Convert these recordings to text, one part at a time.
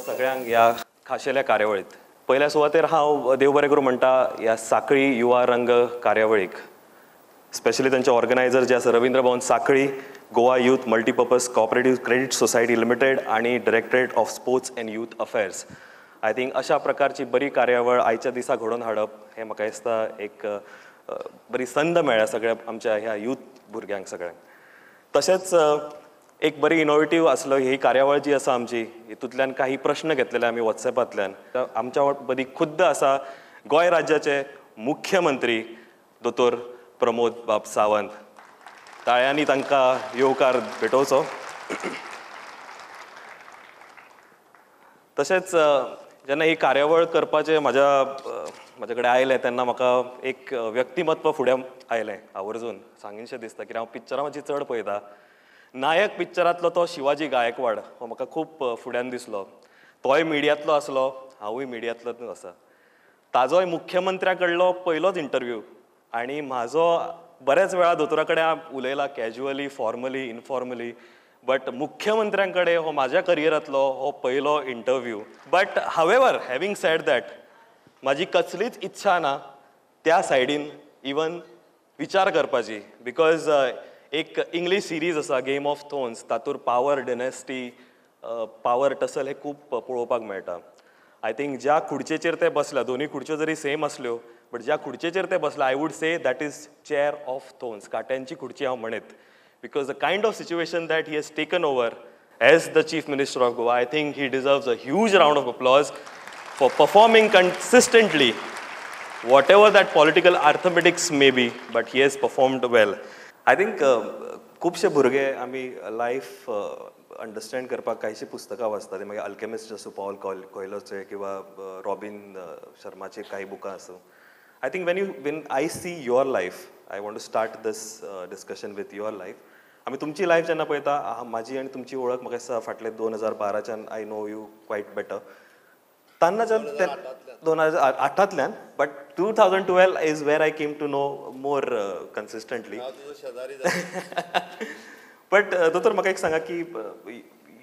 सगळ्यांक ह्या खाशेल्या कार्यावळीत पहिल्या सुवातेर हांव देव बरें करूं म्हणटा ह्या सांखळी युवा रंग कार्यावळीक स्पेशली तांचे ऑर्गनायझर जे आसा Ravindra Bhavan Sankhali, Goa youth multipurpose cooperative credit society limited आणि directorate of sports and youth affairs. I think अशा प्रकारची बरी कार्यावळ आयच्या दिसा घडोवन हाडप हें म्हाका दिसता एक बरी संद मेळ्ळ्या सगळ्या आमच्या ह्या यूथ भुरग्यांक सगळ्यांक. तशेंच एक बरी इनोवेटीव आसलो ही कार्यावळ जी आसा आमची हितूंतल्यान काही प्रश्न घेतलेले आमी वॉट्सॅपांतल्यान. आमच्या मदीं खुद्द आसा गोंय राज्याचे मुख्यमंत्री दोतोर प्रमोद बाब सावंत. ताळयांनी तांकां येवकार भेटोवचो. तशेंच जेन्ना ही कार्यावळ करपाचें म्हाजे कडेन आयलें तेन्ना म्हाका एक व्यक्तिमत्व फुडें आयलें आवर्जून सांगिनशें दिसता कित्याक हांव पिक्चरां मातशी चड पळयतां. नायक पिक्चरांतलो तो शिवाजी गायकवाड हो म्हाका खूब फुड्यान दिसलो. तोय मिडियांतलो आसलो, हांवूय मिडियांतलोच आसा. ताजोय मुख्यमंत्र्या कडलो पयलोच इंटरव्यू आनी म्हाजो बऱ्याच वेळा दोतोरा कडेन उलयला कॅज्युअली, फॉर्मली, इनफॉर्मली, बट मुख्यमंत्र्यां कडेन हो म्हाज्या करियरांतलो हो पयलो interview. But however having sad that म्हाजी कसलीच इच्छा ना त्या सायडीन इवन विचार करपाची. बिकॉज एक इंग्लीश सिरीज आसा गेम ऑफ थ्रोन्स, तातूंत पावर डिनेस्टी, पावर टसल हे खूब पळोवपाक मेळटा. आय थिंक ज्या खुर्चेचेर ते बसल्या, दोनूय खुर्च्यो जरी सेम असल्यो बट ज्या खुर्चेचेर ते बसला I would say that is chair of thrones, काट्यांची खुर्ची हांव म्हणीत. Because the kind of situation that he has taken over as the chief minister of Goa, I think he deserves a huge round of applause for performing consistently whatever that political arithmetics may be, but he has performed well. I think खुबशे भुरगे आमी life understand करपाक कांयशीं पुस्तकां वाचता. ते मागीर alchemist आसूं Paul कोयलोचे किंवा रॉबिन शर्माचे काही बुकां आसूं. I think when I see your life, I want to start this discussion with your life. आमी तुमची लायफ जेन्ना पळयता, म्हाजी आनी तुमची वळख म्हाका दिसता फाटले 2012च्यान I know you quite better. तेन्नाच्यान 2008तल्यान, but 2012 is where I came to know more consistently. But दोतोर म्हाका एक सांगा की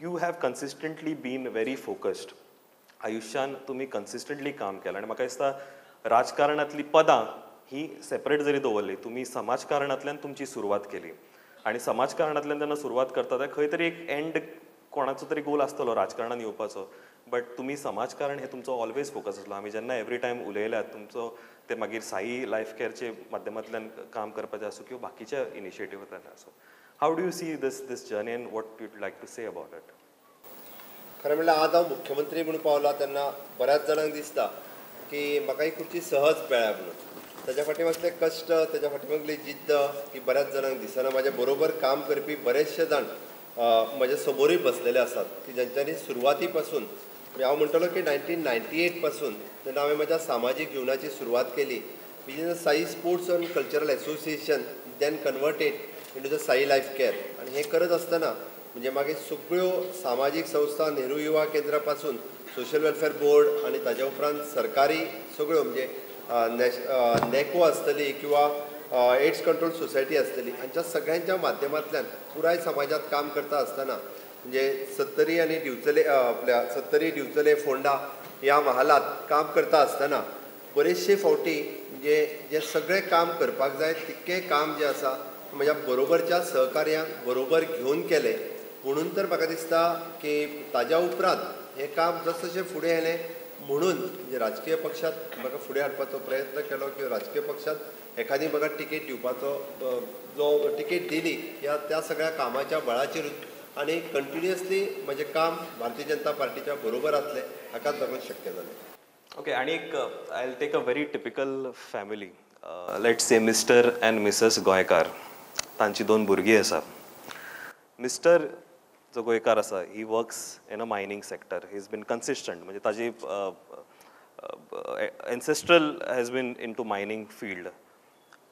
you have consistently been very focused. आयुश्यान तुमी कन्सिस्टंटली काम केलां आनी म्हाका दिसता राजकारणांतली पदां ही सेपरेट जरी दवरली, तुमी समाजकारणांतल्यान तुमची सुरवात केली आनी समाजकारणांतल्यान जेन्ना सुरवात करता तें खंय तरी एक एंड कोणाचो तरी गोल आसतलो राजकारणांत येवपाचो. बट तुमी समाजकारण हे तुमचो ऑलवेज फोकस आसलो. आमी जेन्ना एवरी टायम उलयल्यात तुमचो ते मागीर साई लायफ केअरचे माध्यमांतल्यान काम करपाचें आसूं किंवा बाकीच्या इनिशिएटिव्हांतल्यान आसूं. How do you see this journey and what you'd like to say about it? खरें म्हणल्यार आज हांव मुख्यमंत्री म्हणून पावला तेन्ना बऱ्याच जाणांक दिसता की म्हाका ही खुर्ची सहज मेळ्ळ्या म्हणून. ताच्या फाटीमागले कश्ट, ताच्या फाटीमागली जिद्द ही बऱ्याच जाणांक दिसना. म्हाज्या बरोबर काम करपी बरेचशे जाण म्हज्या समोरूय बसलेले आसात की जांच्यांनी सुरवाती पासून, हांव म्हणटलो की 1998 पासून जेन्ना हांवें म्हज्या सामाजीक जिवनाची सुरवात केली, business Sai sports and cultural association then converted into the Sai life care. आनी हें करत आसतना म्हणजे मागीर सगळ्यो सामाजीक संस्था, नेहरू युवा केंद्रा पासून सोशल वेलफेअर बोर्ड आनी ताच्या उपरांत सरकारी सगळ्यो म्हणजे नॅको आसतली किंवा एड्स कंट्रोल सोसायटी आसतली, हांच्या सगळ्यांच्या माध्यमांतल्यान पुराय समाजात काम करता आसतना म्हणजे सत्तरी आनी दिवचले आपल्या सत्तरी दिवचले फोंडा ह्या महालात काम करता आसतना बरेचशे फावटी म्हणजे जे सगळें काम करपाक जाय तितकें काम जें आसा म्हज्या बरोबरच्या सहकार्यांक बरोबर घेवन केलें. म्हणून तर म्हाका दिसता की ताज्या उपरांत हें काम जसजशें फुडें येलें म्हणून म्हणजे राजकीय पक्षांत म्हाका फुडें हाडपाचो प्रयत्न केलो किंवा राजकीय पक्षांत एखादी म्हाका तिकेट दिवपाचो जो तिकेट दिली त्या सगळ्या कामाच्या बळाचेरूच आनी कंटिन्युअसली म्हजें काम भारतीय जनता पार्टीच्या बरोबर आसलें हाकाच लागून शक्य जालें. ओके. आनी एक I will take a very typical family. Let's say mister and missus Goykar. तांची 2 भुरगीं आसा. मिस्टर जो गोयकार आसा he works in a mining sector. He is been consistent म्हणजे ताजी ancestral has been in to mining field.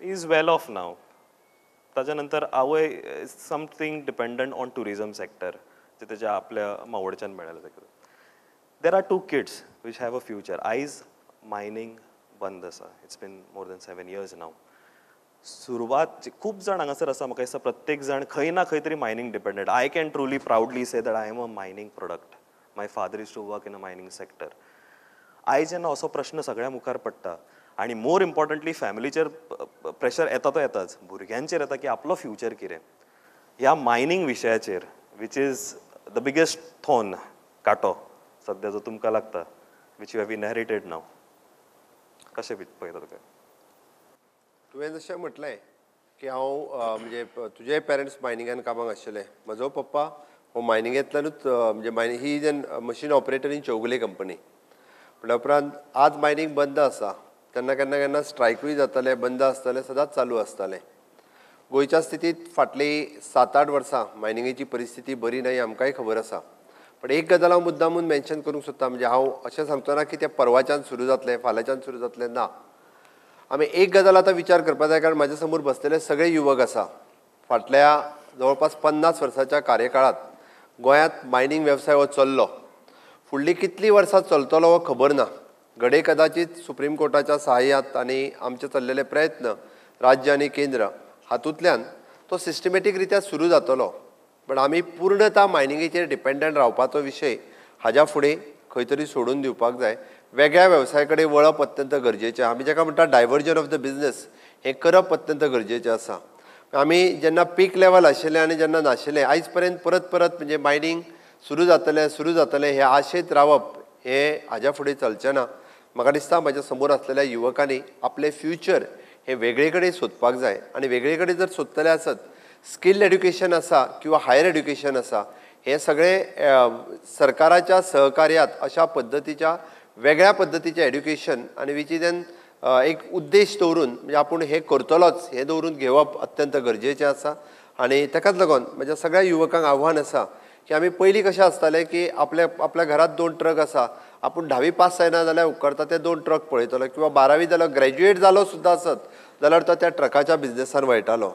He is well off now. ताच्या नंतर आवय something dependent on tourism sector जे ताच्या आपल्या मावडच्यान मेळ्ळेलें ताका. There are 2 kids which have a future. आयज मायनींग बंद आसा. It's been more than 7 years नाव. सुरवात खूब जाण हांगासर आसा म्हाका दिसता प्रत्येक जाण खंय ना खंय तरी mining dependent. I can truly proudly say that I am a mining product. My father is to work in a mining sector. आयज जेन्ना असो प्रश्न सगळ्या मुखार पडटा आनी मोर इम्पॉर्टंटली फॅमिलीचेर प्रेशर येता तो येताच, भुरग्यांचेर येता की आपलो फ्युचर कितें. ह्या मायनिंग विशयाचेर which is the biggest thorn, कांटो सद्या जो तुमकां लागता, वीच यू हॅव इनहेरिटेड नाव. कशें पळयता तुका? तुवें जशें म्हटलें की हांव म्हणजे तुजे पेरंट्स मायनिंगान कामाक आशिल्ले. म्हजो पप्पा हो मायनिंगेंतल्यानूच म्हणजे he is an machine operator in Chowgule company. पण उपरांत आज मायनिंग बंद आसा, तेन्ना केन्ना केन्ना स्ट्रायकूय जाताले, बंद आसताले, सदांच चालू आसतालें. गोंयच्या स्थितींत फाटलीं 7-8 वर्सां मायनिंगेची परिस्थिती बरी न्हय आमकांय खबर आसा. पण एक गजाल हांव मुद्दामून मेन्शन करूंक सोदता, म्हणजे हांव अशें सांगतो ना की तें परवाच्यान सुरू जातलें, फाल्यांच्यान सुरू जातलें, ना. आमी एक गजाल आतां विचार करपाक जाय, कारण म्हाज्या समोर बसलेले सगळे युवक आसा. फाटल्या जवळपास 50 वर्सांच्या कार्यकाळात गोंयांत मायनिंग वेवसाय हो चल्लो. फुडलीं कितलीं वर्सां चलतलो हो खबर ना. घडये कदाचित सुप्रीम कोर्टाच्या सहाय्यात आनी आमचे चल्लेले प्रयत्न राज्य आनी केंद्र हातूंतल्यान तो सिस्टमॅटीक रित्या सुरू जातलो. पण आमी पूर्णता मायनिंगेचेर डिपेंडंट रावपाचो विशय हाज्या फुडें खंय तरी सोडून दिवपाक जाय. वेगळ्या वेवसाया कडेन वळप अत्यंत गरजेचें. आमी जाका म्हणटा डायवर्जन ऑफ द बिझनस, हें करप अत्यंत गरजेचें आसा. आमी जेन्ना पीक लेवल आशिल्लें आनी जेन्ना नाशिल्लें, आयज पर्यंत परत म्हणजे मायनिंग सुरू जातलें हे आशेंत रावप हें हाज्या फुडें चलचें ना. म्हाका दिसता म्हाज्या समोर आसलेल्या युवकांनी आपलें फ्युचर हें वेगळे कडेन सोदपाक जाय. आनी वेगळे कडेन जर सोदतले आसत, स्किल्ड एड्युकेशन आसा किंवा हायर एड्युकेशन आसा, हे सगळे सरकाराच्या सहकार्यात अशा पद्दतीच्या वेगळ्या पद्दतीचें एड्युकेशन आनी वीच इज एन एक उद्देश दवरून म्हणजे आपूण हें करतलोच हें दवरून घेवप अत्यंत गरजेचें आसा. आनी ताकाच लागून म्हज्या सगळ्या युवकांक आव्हान आसा की आमी पयलीं कशें आसतालें की आपल्या घरांत 2 ट्रक आसा, आपूण 10वी पास जायना जाल्यार उपकारता ते 2 ट्रक पळयतलो, किंवा 12वी जालो, ग्रॅज्युएट जालो सुद्दां आसत जाल्यार तो त्या ट्रकाच्या बिझनेसान वळटालो.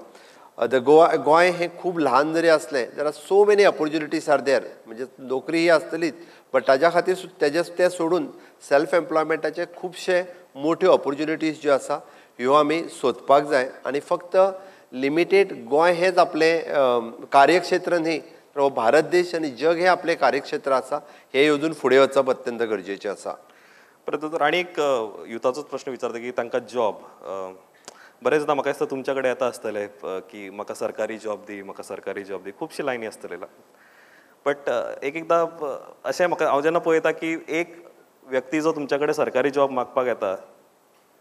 गोंय हें खूब ल्हान जरी असलें जाल्यार so many opportunities are there. म्हणजे नोकरी ही आसतलीच, बट ताज्या खातीर तें सोडून सेल्फ एम्प्लॉयमेंटाचे खुबशे मोठ्यो ऑपॉर्च्युनिटीज ज्यो आसा ह्यो आमी सोदपाक जाय. आनी फक्त लिमिटेड गोंय हेंच आपलें कार्यक्षेत्र न्ही, तर हो भारत देश आनी जग हें आपलें कार्यक्षेत्र आसा. हें योजून फुडें वचप अत्यंत गरजेचें आसा. परत आनी एक युथाचोच प्रश्न विचारता की तांकां जॉब बरेचदा म्हाका दिसता तुमच्या कडेन येता आसतले की म्हाका सरकारी जॉब दी, म्हाका सरकारी जॉब दी, खुबशी लायनी आसतलेला. बट एकदां अशें म्हाका हांव जेन्ना पळयता की एक व्यक्ती जो तुमच्या कडेन सरकारी जॉब मागपाक येता,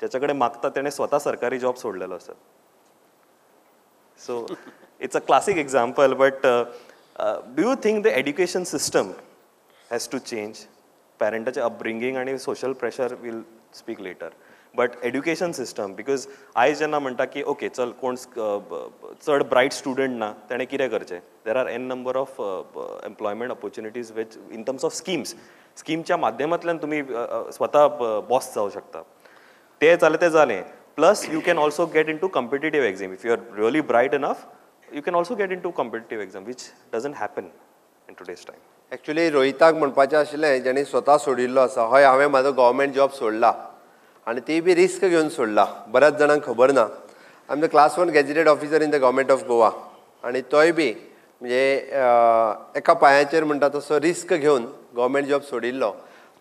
त्याच्या कडेन मागता तेणें स्वता सरकारी जॉब सोडलेलो आसा. So it's a classic example. But do you think the education system has to change? पेरंटाचें अपब्रिंगींग आनी social pressure will speak later. But education system, because आयज जेन्ना म्हणटा की ओके चल कोण चड ब्रायट स्टुडंट ना तेणें कितें करचें, there are an number of employment opportunities which in terms of स्किमच्या माध्यमांतल्यान तुमी स्वता बॉस जावं शकता. तें जालें. Plus you can also get in to competitive exam. If you are really bright enough, you can also get in to competitive exam, which doesn't happen in today's time. Actually रोहिताक म्हणपाचें आशिल्लें, जेणे स्वता सोडिल्लो आसा. हय, हांवें म्हाजो गव्हर्मेंट जॉब सोडला आनी ती बी रिस्क घेवन सोडला. बऱ्याच जाणांक खबर ना. I am the class 1 gazetted officer in the government of Goa. आनी तोय बी म्हणजे एका पांयाचेर म्हणटा तसो रिस्क घेवन गव्हर्मेंट जॉब सोडिल्लो.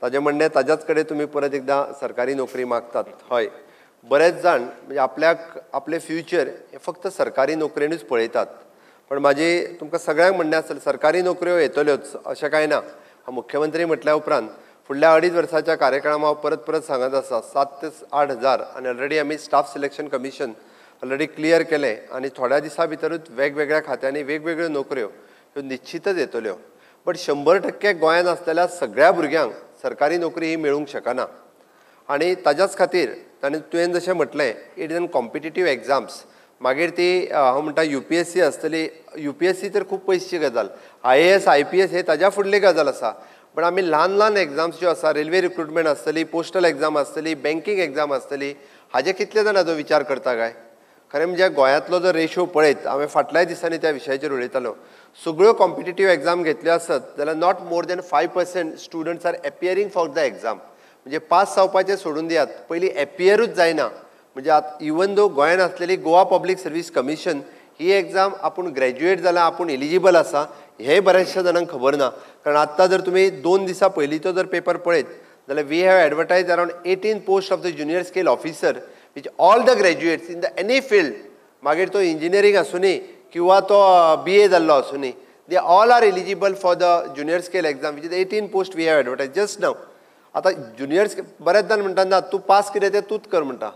ताजें म्हणणें ताज्याच कडेन तुमी परत एकदां सरकारी नोकरी मागतात. हय, बरेच जाण म्हणजे आपलें फ्युचर हें फक्त सरकारी नोकरेनूच पळयतात. पण म्हाजें तुमकां सगळ्यांक म्हणणें आसतलें, सरकारी नोकऱ्यो येतल्योच अशें कांय ना. हांव मुख्यमंत्री म्हटल्या उपरांत फुडल्या 2.5 वर्साच्या कार्यकाळांत हांव परत सांगत आसा 7 ते 8 हजार. आनी ऑलरेडी आमी staff selection commission already clear केलें. आनी थोड्या दिसां भितरूच वेगवेगळ्या खात्यांनी वेगवेगळ्यो नोकऱ्यो ह्यो निश्चितच येतल्यो. बट 100% गोंयांत आसलेल्या सगळ्या भुरग्यांक सरकारी नोकरी ही मेळूंक शकना. आनी ताज्याच खातीर तुवें जशें म्हटलें, it is an competitive exams. मागीर ती हांव म्हणटा UPSC आसतली. UPSC तर खूब पयसची गजाल. IAS IPS हे ताज्या फुडली गजाल आसा. पण आमी ल्हान एग्जाम्स ज्यो आसा, रेल्वे रिक्रुटमेंट आसतली, पोस्टल एग्जाम आसतली, बँकींग एग्जाम आसतली, हाजे कितले जाण हाजो विचार करता काय? खरें म्हणजे गोंयांतलो जर रेशो पळयत, हांवें फाटल्याय दिसांनी त्या विशयाचेर उलयतालो, सगळ्यो कॉम्पिटिटीव एग्जाम घेतल्यो आसत जाल्यार not more than 5% students are appearing for the exam. म्हणजे पास जावपाचें सोडून दियात, पयलीं एपियरूच जायना. म्हणजे इवन दो गोंयांत आसलेली गोवा पब्लीक सर्वीस कमिशन ही एग्जाम आपूण ग्रॅज्युएट जाल्यार आपूण एलिजिबल आसा हे बऱ्याचशा जाणांक खबर ना. कारण आत्ता जर तुम्ही 2 दिसा पयलींचो जर पेपर पळयत जाल्यार we have advertise around 18 post of the junior scale officer which all the graduates in the any field, मागीर तो इंजिनियरींग आसूनी किंवा तो BA जाल्लो आसूनी, they all are eligible for the junior scale exam which is 18 post we have advertise just now. आतां junior बऱ्याच जाण म्हणटा ना तूं पास कितें तें तूंच कर म्हणटा,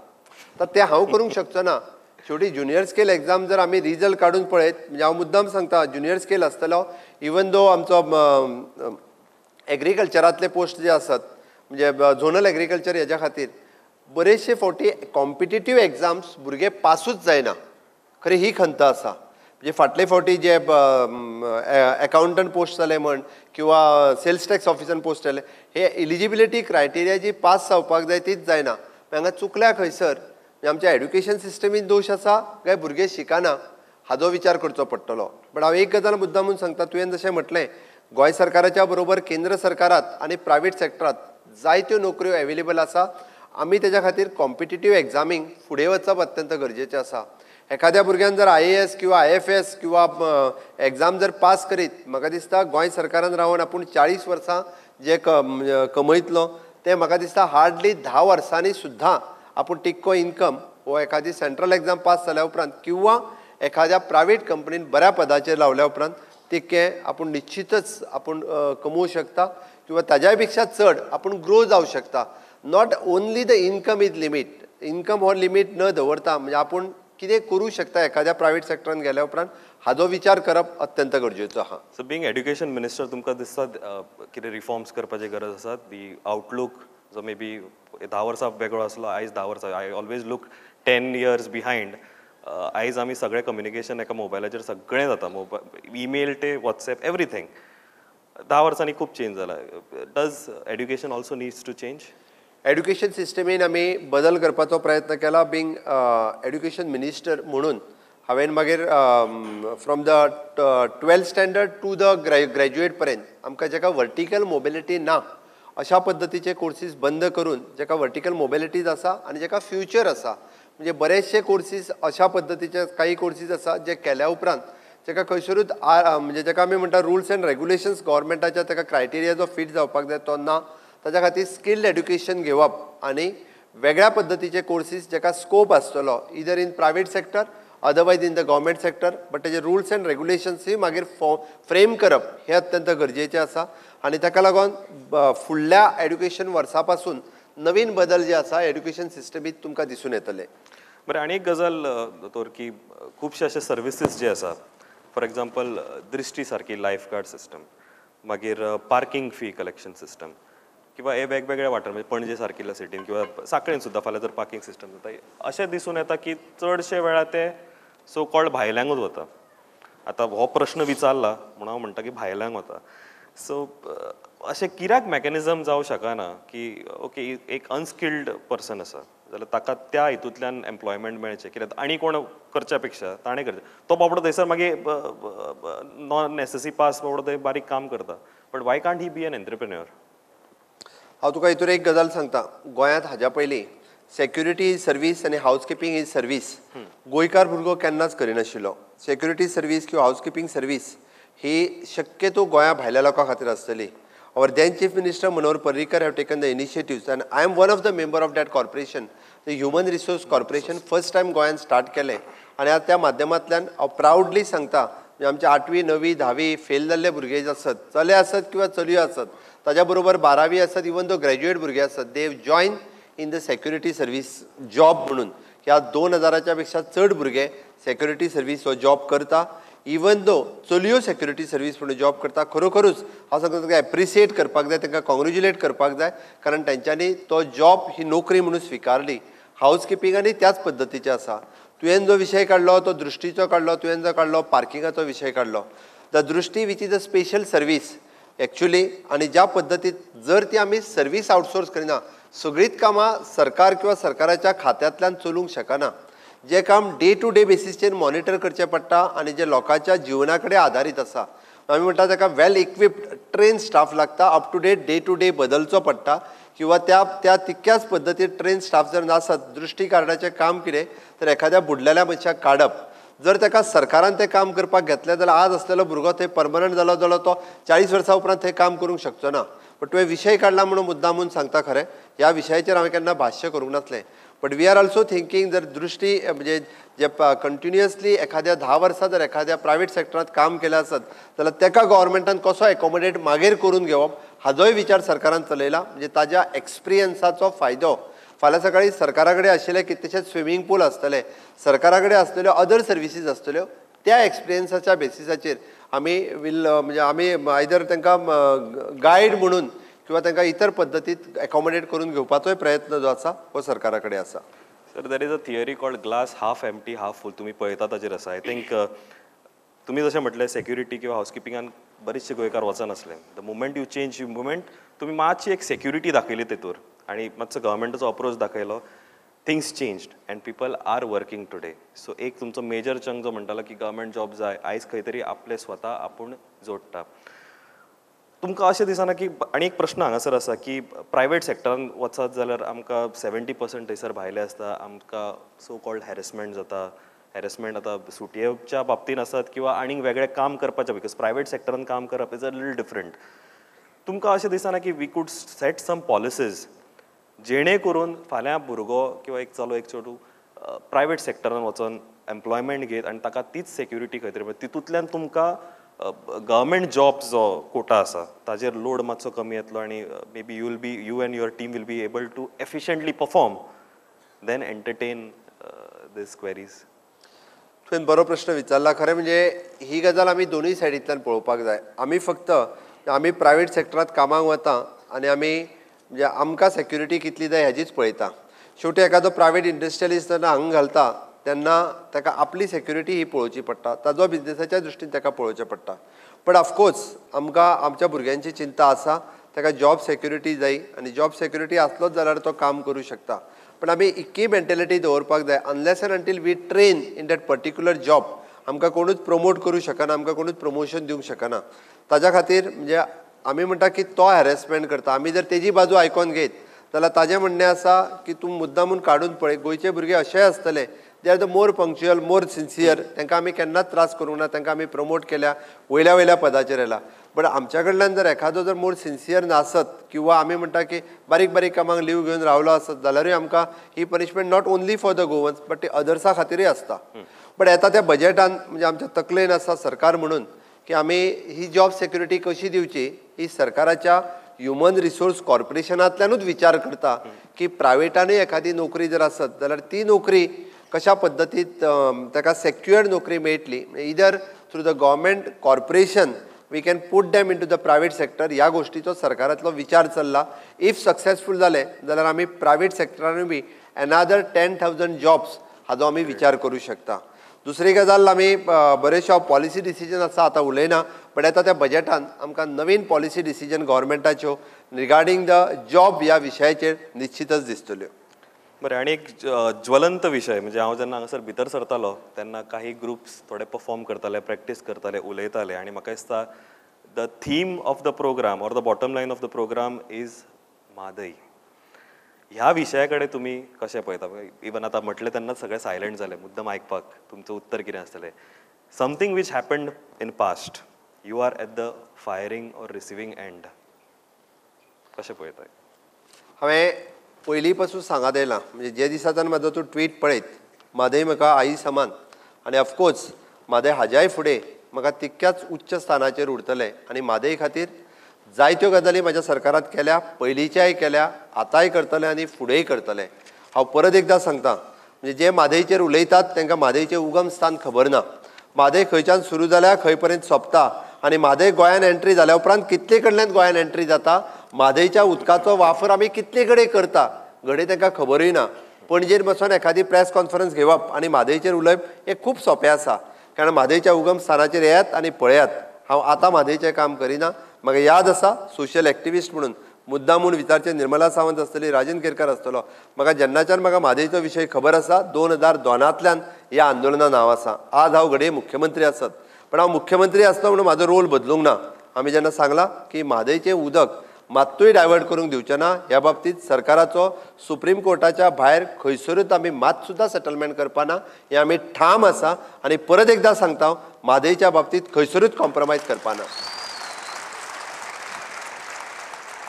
तर तें हांव करूंक शकचो ना. शेवटी ज्युनियर स्केल एग्जाम जर आमी रिजल्ट काडून पळयत, म्हणजे हांव मुद्दाम सांगता ज्युनियर स्केल आसतलो इवन दो आमचो एग्रीकल्चरांतले पोस्ट जे आसात म्हणजे झोनल एग्रीकल्चर हेच्या खातीर बरेचशे फावटी कॉम्पिटिटीव एग्जाम्स भुरगे पासूच जायना. खरी ही खंत आसा. म्हणजे फाटले फावटी जे अकाउंटंट पोस्ट जाले म्हण किंवा सेल्स टॅक्स ऑफिसान पोस्ट जाले, हे एलिजिबिलिटी क्रायटेरिया जी पास जावपाक जाय तीच जायना. हांगा चुकल्या खंयसर आमच्या एड्युकेशन सिस्टमीन दोश आसा काय भुरगे शिकना हाचो विचार करचो पडटलो. बट हांव एक गजाल मुद्दामून सांगता, तुवें जशें म्हटलें गोंय सरकाराच्या बरोबर केंद्र सरकारात आनी प्रायवेट सेक्टरात जायत्यो नोकऱ्यो एवेलेबल आसा. आमी तेच्या खातीर कॉम्पिटिटीव एग्जामींक फुडें वचप अत्यंत गरजेचें आसा. एखाद्या भुरग्यान जर IAS किंवा IFS किंवा एग्जाम जर पास करीत, म्हाका दिसता गोंय सरकारान रावन आपूण 40 वर्सां जे कमयतलो तें म्हाका दिसता हार्डली 10 वर्सांनी सुद्दां आपूण टिक्को इन्कम हो एखादी सेंट्रल एग्जाम पास जाल्या उपरांत किंवा एखाद्या प्रायवेट कंपनीन बऱ्या पदाचेर लावल्या उपरांत तितकें आपूण निश्चितच आपूण कमवू शकता किंवा ताज्या पेक्षा चड आपूण ग्रो जावं शकता. Not only the income is limit, income हो लिमीट न दवरता म्हणजे आपूण कितें करूं शकता एखाद्या प्रायवेट सेक्टरान गेल्या उपरांत हाचो विचार करप अत्यंत गरजेचो आहा. सो बींग एड्युकेशन मिनिस्टर तुमकां दिसता कितें रिफॉर्म्स करपाची गरज आसा? दी आउटलूक जो मे बी 10 वर्सां वेगळो आसलो, आयज 10 वर्सां, I always look 10 years behind. आयज आमी सगळें कम्युनिकेशन एका मोबायलाचेर सगळें जाता, ईमेल ते WhatsApp एवरीथींग. 10 वर्सांनी खूब चेंज जाला. Does education also needs to change? Education सिस्टमीन आमी बदल करपाचो प्रयत्न केला. बींग एड्युकेशन मिनिस्टर म्हणून हांवें मागीर from the 12th standard to the graduate पर्यंत आमकां जेका वर्टिकल मोबिलिटी ना अशा पद्दतीचे कोर्सीस बंद करून जेका वर्टिकल मोबिलिटीज आसा आनी जेका फ्युचर आसा, म्हणजे बरेचशे कोर्सीस अशा पद्दतीचे काही कोर्सीस आसा जे केल्या उपरांत जेका खंयसरूच म्हणजे जेका आमी म्हणटा रुल्स एंड रेग्युलेशन्स गव्हर्मेंटाच्या तेका क्रायटेरिया जो फिट जावपाक जाय तो ना. ताच्या खातीर स्किल्ड एड्युकेशन घेवप आनी वेगळ्या पद्दतीचे कोर्सीस जेका स्कोप आसतलो either in private sector otherwise in the government sector, but तेजे रुल्स एंड रेग्युलेशन्सूय मागीर फ्रेम करप हे अत्यंत गरजेचें आसा. आनी ताका लागून फुडल्या एड्युकेशन वर्सा पासून नवीन बदल जे आसा एड्युकेशन सिस्टमीत तुमकां दिसून येतले. बरें, आनी एक गजाल दोतोर की खुबशे अशे सर्विसीस जे आसा, फॉर एग्जाम्पल दृश्टी सारकी लायफ गार्ड सिस्टम, मागीर पार्किंग फी कलेक्शन सिस्टम, किंवा हे वेगवेगळ्या वाठार म्हणजे पणजे सारकिल्ल्या सिटीन किंवा सांकळेन सुद्दां फाल्यां जर पार्किंग सिस्टम जाता, अशें दिसून येता की चडशे वेळा ते सो कॉल्ड भायल्यांकूच वता. आतां हो प्रश्न विचारला म्हणून हांव म्हणटा की भायल्यांक वता. सो अशें कित्याक मॅकॅनिझम जावं शकना की ओके एक अनस्किल्ड पर्सन आसा जाल्यार ताका त्या हितूंतल्यान एम्प्लॉयमेंट मेळचें, कित्याक आनी कोण करच्या पेक्षा ताणें करचें. तो बाबडो थंयसर मागीर नॉन एस.एस.सी. पास बाबडो थंय बारीक काम करता, but why can't he be an entrepreneur? हांव तुका हितून एक गजाल सांगता. गोंयांत हाज्या पयलीं सेक्युरिटी सर्वीस आनी हावजकिपींग ही सर्वीस गोंयकार भुरगो केन्नाच करिनाशिल्लो. सेक्युरिटी सर्वीस किंवा हावजकिपींग सर्वीस ही शक्यतो गोंया भायल्या लोकां खातीर आसतली. Our then Chief Minister Manohar Parrikar have taken the initiatives and I am one of the member of that corporation, the Human Resource Corporation. First time गोंयांत स्टार्ट केलें आनी आतां त्या माध्यमांतल्यान हांव प्राउडली सांगता आमचे 8वी 9वी 10वी फेल जाल्ले भुरगे जे आसत, चले आसत किंवा चलयो आसत, ताज्या बरोबर 12वी आसत, इवन दो ग्रॅज्युएट भुरगे आसत, they join in the security service job म्हणून. ह्या 2000च्या पेक्षा चड भुरगे सेक्युरिटी सर्वीस हो जॉब करता. इवन दो चलयो सेक्युरिटी सर्वीस म्हणून जॉब करता. खरोखरूच हांव सांगता तांकां एप्रिसिएट करपाक जाय, तांकां कॉंग्रेच्युलेट करपाक जाय, कारण तांच्यांनी तो जॉब ही नोकरी म्हणून स्विकारली. हावज किपींगांनी त्याच पद्दतीचें आसा. तुवें जो विशय काडलो तो दृश्टीचो काडलो, तुवें जो काडलो पार्किंगाचो विशय काडलो. The Drishti which is a special service actually, आनी ज्या पद्दतीन जर ती आमी सर्वीस आउटसोर्स करिना, सगळींच कामां सरकार किंवा सरकाराच्या खात्यांतल्यान चलूंक शकना. जे काम डे टू डे बेसिसचेर मॉनिटर करचें पडटा आनी जे लोकांच्या जिवना कडेन आदारीत आसा, आमी म्हणटा ताका वेल इक्विप्ड ट्रेन स्टाफ लागता. Up to date day to day बदलचो पडटा किंवा त्या तितक्याच पद्दतीन ट्रेन स्टाफ जर नासत. दृश्टी कार्डाचें काम कितें तर एखाद्या बुडलेल्या मनशाक काडप, जर ताका सरकारान तें काम करपाक घेतलें जाल्यार आज असलेलो भुरगो थंय परमनंट जालो जाल्यार तो 40 वर्सां उपरांत थंय काम करूंक शकचो ना. बट तुवें विशय काडला म्हणून मुद्दामून सांगता खरें, ह्या विशयाचेर हांवें केन्ना भाश्य करूंक नासलें. But we are also thinking जर दृश्टी म्हणजे जे कंटिन्युअसली एखाद्या 10 वर्सां जर एखाद्या प्रायवेट सेक्टरांत काम केलें आसत जाल्यार तेका गव्हर्मेंटान कसो एकोमोडेट मागीर करून घेवप हाजोय विचार सरकारान चलयला. म्हणजे ताज्या एक्सपिरियन्साचो फायदो फाल्यां सकाळी सरकारा कडेन आशिल्ले कितलेशेच स्विमींग पूल आसतले, सरकारा कडेन आसलेल्यो अदर सर्विसीस आसतल्यो, त्या एक्सपिरियन्साच्या बेसिसाचेर आमी म्हणजे आमी आयदर तांकां गायड म्हणून किंवा तांकां इतर पद्दतीत एकोमोडेट करून घेवपाचोय प्रयत्न जो आसा तो सरकारा कडेन आसा. Sir there is a theory called glass half empty half full. तुम्ही पळयता ताजेर आसा. आय थिंक तुम्ही जशें म्हटलें सेक्युरिटी किंवा हावसकिपिंगान बरेचशे गोंयकार वचनासले. The moment you change you moment तुम्ही मातशी एक सेक्युरिटी दाखयली तेतूर आणि मातसो गव्हर्मेंटाचो अप्रोच दाखयलो, things changed and people are working today. So एक तुमचो मेजर चंक जो म्हणटालो की गव्हर्मेंट जॉब जाय, आयज खंय तरी आपले स्वता आपूण जोडटा. तुमकां अशें दिसना की आनी एक प्रश्न हांगासर आसा की प्रायवेट सेक्टरान वचत जाल्यार आमकां 70% थंयसर भायले आसता, आमकां सो कॉल्ड हॅरेसमेंट जाता. हॅरेसमेंट आतां सुटयेच्या बाबतीन आसत किंवा आनीक वेगळें काम करपाचें, बिकॉज प्रायवेट सेक्टरान काम करप इज अ लिटल डिफरंट. तुमकां अशें दिसना की we could set some policies जेणे करून फाल्यां भुरगो किंवा एक चलो एक चेडूं प्रायवेट सेक्टरान वचून एम्प्लॉयमेंट घेत आनी ताका तीच सेक्युरिटी खंय तरी तितूंतल्यान तुमकां गव्हर्मेंट जॉब जो कोटा आसा ताजेर लोड मातसो कमी येतलो आनी maybe you and your team will be able to efficiently perform then entertain these queries. तुवें बरो प्रश्न विचारला. खरें म्हणजे ही गजाल आमी दोनूय सायडींतल्यान पळोवपाक जाय. आमी प्रायवेट सेक्टरांत कामाक वता आनी आमी म्हणजे आमकां सेक्युरिटी कितली जाय हेजीच पळयता. शेवटी एखादो प्रायवेट इंडस्ट्रियलिस्ट जेन्ना हांगा घालता तेन्ना ताका आपली सेक्युरिटी ही पळोवची पडटा, ताजो बिजनेसाच्या दृश्टीन ताका पळोवचें पडटा. बट ऑफकोर्स आमकां आमच्या भुरग्यांची चिंता आसा, ताका जॉब सेक्युरिटी जाय आनी जॉब सेक्युरिटी आसलोच जाल्यार तो काम करूं शकता. पण आमी इतकी मेंटेलिटी दवरपाक जाय unless and until we train in that particular job आमकां कोणूच प्रमोट करूं शकना, आमकां कोणूच प्रमोशन दिवंक शकना. ताज्या खातीर म्हणजे आमी म्हणटा की तो हॅरेसमेंट करता, आमी जर तेजी बाजू आयकोन घेत जाल्यार ताजें म्हणणें आसा की तूं मुद्दामून काडून पळय. गोंयचे भुरगे अशेय आसतले they are the more punctual, more sincere, तांकां आमी केन्नाच त्रास करूंक ना, तांकां आमी प्रमोट केल्या, वयल्या पदाचेर येला. बट आमच्या कडल्यान जर एखादो जर मोर सिन्सियर नासत किंवा आमी म्हणटा की बारीक बारीक कामांक लीव घेवन रावलो आसत जाल्यारूय आमकां ही punishment not only for the Goans but ती अदर्सा खातीरूय आसता. बट येता त्या बजेटान म्हणजे आमच्या तकलेन आसा सरकार म्हणून की आमी ही जॉब सेक्युरिटी कशी दिवची ही सरकाराच्या ह्युमन रिसोर्स कॉर्पोरेशनांतल्यानूच विचार करता की प्रायवेटानूय एखादी नोकरी जर आसत जाल्यार ती नोकरी कशा पद्दतीत ताका सेक्युअर्ड नोकरी मेळटली. Either through the government corporation we can put them in to the private sector. ह्या गोष्टीचो सरकारांतलो विचार चल्ला. इफ सक्सेसफूल जाले जाल्यार आमी प्रायवेट सेक्टरानूय बी एनादर 10,000 जॉब्स हाजो आमी विचार करूं शकता. दुसरी गजाल आमी बरेचशे पॉलिसी डिसिजन आसा आतां उलयना, बट येता त्या बजेटान आमकां नवीन पॉलिसी डिसिजन गव्हर्मेंटाच्यो रिगार्डींग द जॉब ह्या विशयाचेर निश्चितच दिसतल्यो. बरें, आनी एक ज्वलंत विशय म्हणजे हांव जेन्ना हांगासर भितर सरतालो तेन्ना काही ग्रुप्स थोडे परफॉर्म करताले, प्रॅक्टीस करताले, उलयताले आनी म्हाका दिसता the theme of the program or the bottom line of the program is Mhadei. ह्या विशया कडेन तुमी कशें पळयता? इवन आतां म्हटलें तेन्ना सगळे सायलंट जाले, मुद्दम आयकपाक तुमचें उत्तर कितें आसतलें. Something which happened in past, you are at the firing or receiving end, कशें पळयताय? हांवें पयलीं पासून सांगत येयलां म्हणजे जे दिसाच्यान म्हाजो तूं ट्वीट पळयत, म्हादय म्हाका आई समान आनी ऑफकोर्स म्हादय हाज्याय फुडें म्हाका तितक्याच उच्च स्थानाचेर उरतलें आनी म्हादय खातीर जायत्यो गजाली म्हाज्या सरकारांत केल्या, पयलींच्याय केल्या, आतांय करतलें आनी फुडेंय करतलें. हांव परत एकदां सांगता म्हणजे जे म्हादयचेर उलयतात तांकां म्हादयचें उगम स्थान खबर ना. म्हादय खंयच्यान सुरू जाल्या खंय पर्यंत सोंपता आनी म्हादय गोंयान एंट्री जाल्या उपरांत कितले कडल्यान गोंयान एंट्री जाता, म्हादयच्या उदकाचो वापर आमी कितले कडेन करता घडये तांकां खबरूय ना. पणजेर बसून एखादी प्रेस कॉन्फरन्स घेवप आनी म्हादयचेर उलयप हें खूब सोंपें आसा, कारण म्हादयच्या उगम स्थानाचेर येयात आनी पळयात. हांव आतां म्हादयचें काम करिना. म्हाका याद आसा सोशल एक्टिविस्ट म्हणून मुद्दामून विचारचे निर्मला सावंत आसतली, राजन केरकार आसतलो. म्हाका जेन्नाच्यान म्हाका म्हादयचो विशय खबर आसा 2002तल्यान ह्या आंदोलनान हांव आसा. आज हांव घडये मुख्यमंत्री आसत, पण हांव मुख्यमंत्री आसलो म्हणून म्हाजो रोल बदलूंक ना. आमी जेन्ना सांगलां की म्हादयचें उदक मात्तूय डायवर्ट करूंक दिवचे ना ह्या बाबतींत सरकाराचो सुप्रीम कोर्टाच्या भायर खंयसरूच आमी मात सुद्दां सेटलमेंट करपाना हें आमी ठाम आसा आनी परत एकदां सांगता म्हादयच्या बाबतींत खंयसरूच कॉम्प्रोमायज करपाना.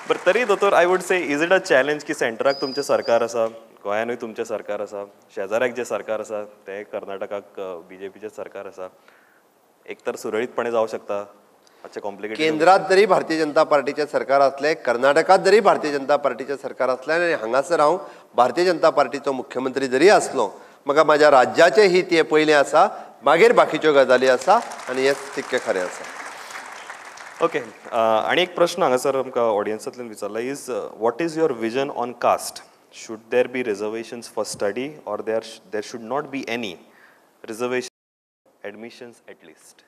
बरं तरी दोतोर I would say is it a challenge की सेंटराक तुमचें सरकार आसा, गोंयानूय तुमचें सरकार आसा, शेजाऱ्याक जें सरकार आसा तें कर्नाटकाक BJPचें सरकार आसा, एक तर सुरळीतपणे जावं शकता, मातशें कॉम्प्लिकेटेड. केंद्रात जरी भारतीय जनता पार्टीचें सरकार असलें, कर्नाटकात जरी भारतीय जनता पार्टीचें सरकार असलें आनी हांगासर हांव भारतीय जनता पार्टीचो मुख्यमंत्री जरी आसलो, म्हाका म्हाज्या राज्याचें हित हें पयलें आसा, मागीर बाकीच्यो गजाली आसा आनी हें तितकें खरें आसा. ओके, आणि एक प्रश्न हांगासर आमकां ऑडियन्सांतल्यान विचारला is what is your vision on caste? Should there be reservations for study or there should not be any reservation admissions at least?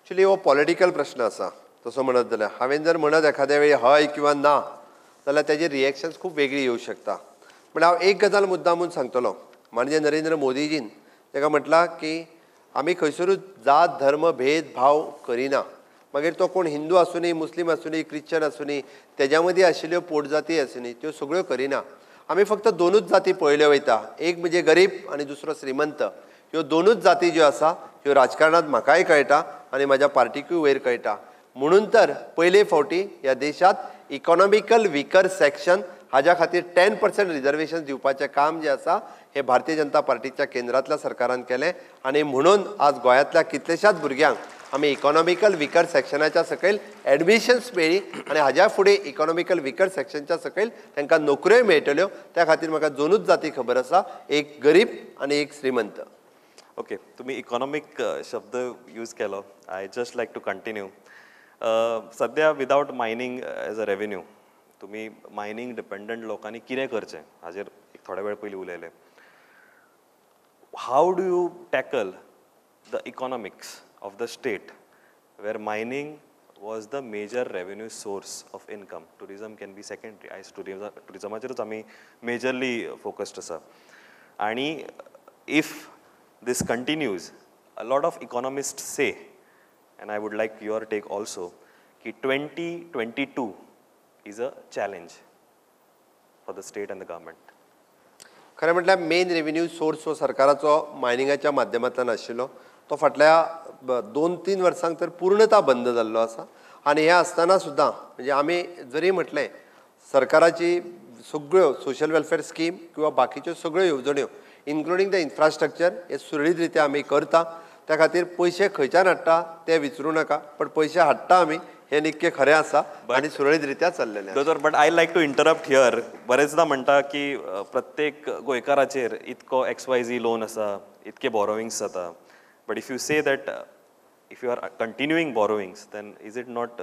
Actually हो पॉलिटिकल प्रश्न आसा तसो म्हणत जाल्यार. हांवें जर म्हणत एखाद्या वेळी हय किंवा ना जाल्यार तेजी रिएक्शन्स खूब वेगळी येवंक शकता. पण हांव एक गजाल मुद्दामून सांगतलो, म्हणजे नरेंद्र मोदीजीन ताका म्हटलां की आमी खंयसरूच जात धर्म भेद भाव करिना. मागीर तो कोण हिंदू आसूनी, मुस्लीम आसूनी, क्रिश्चन आसूनी, तेज्या मदीं आशिल्ल्यो पोटजाती आसूनी त्यो सगळ्यो करिना. आमी फक्त दोनूच जाती पळयल्यो वयता, एक म्हणजे गरीब आनी दुसरो श्रीमंत. ह्यो दोनूच जाती ज्यो आसा ह्यो राजकारणांत म्हाकाय कळटा आनी म्हाज्या पार्टीकूय वयर कळटा. म्हणून तर पयले फावटी ह्या देशांत इकॉनॉमिकल विकर सॅक्शन हाज्या खातीर 10% रिजर्वेशन दिवपाचें काम जें आसा हें भारतीय जनता पार्टीच्या केंद्रांतल्या सरकारान केलें. आनी म्हणून आज गोंयांतल्या कितलेशाच भुरग्यांक आमी इकॉनॉमिकल विकर सॅक्शनाच्या सकयल एडमिशन्स मेळ्ळी आनी हाज्या फुडें इकॉनॉमिकल विकर सॅक्शनच्या सकयल तांकां नोकऱ्योय मेळटल्यो. त्या खातीर म्हाका दोनूच जाती खबर आसा, एक गरीब आनी एक श्रीमंत. ओके, तुम्ही इकॉनॉमिक शब्द यूज केलो. I just like to continue. सध्या without mining as a revenue तुम्ही मायनींग डिपेंडंट लोकांनी कितें करचें हाजेर एक थोडे वेळ पयलीं उलयले. How do you tackle the economics of the state where mining was the major revenue source of income? Tourism can be secondary. आयज टुरिजमाचेरूच आमी मेजरली फोकस्ड आसा. आनी if this continues, a lot of economists say, and I would like your take also, that 2022 is a challenge for the state and the government. खरें म्हटल्यार main revenue source हो सरकाराचो मायनिंगाच्या माध्यमांतल्यान आशिल्लो तो फाटल्या 2-3 वर्सांक तर पूर्णता बंद जाल्लो आसा. आनी हें आसतना सुद्दां म्हणजे आमी जरी म्हटलें सरकाराची सगळ्यो सोशल वेलफेअर स्कीम किंवा बाकीच्यो सगळ्यो येवजण्यो इन्क्लुडींग द इन्फ्रास्ट्रक्चर हे सुरळीत रित्या आमी करता. त्या खातीर पयशे खंयच्यान हाडटा ते विचारूं नाका, पण पयशे हाडटा आमी हे निक्के खरें आसा आनी सुरळीत रित्या चल्लेलें. दोतोर, but I like to interrupt here. बरेचदा म्हणटा की प्रत्येक गोंयकाराचेर इतको XYZ लोन आसा, इतके बॉरोविंग्स जाता. But if you say that if you are continuing borrowings then is it not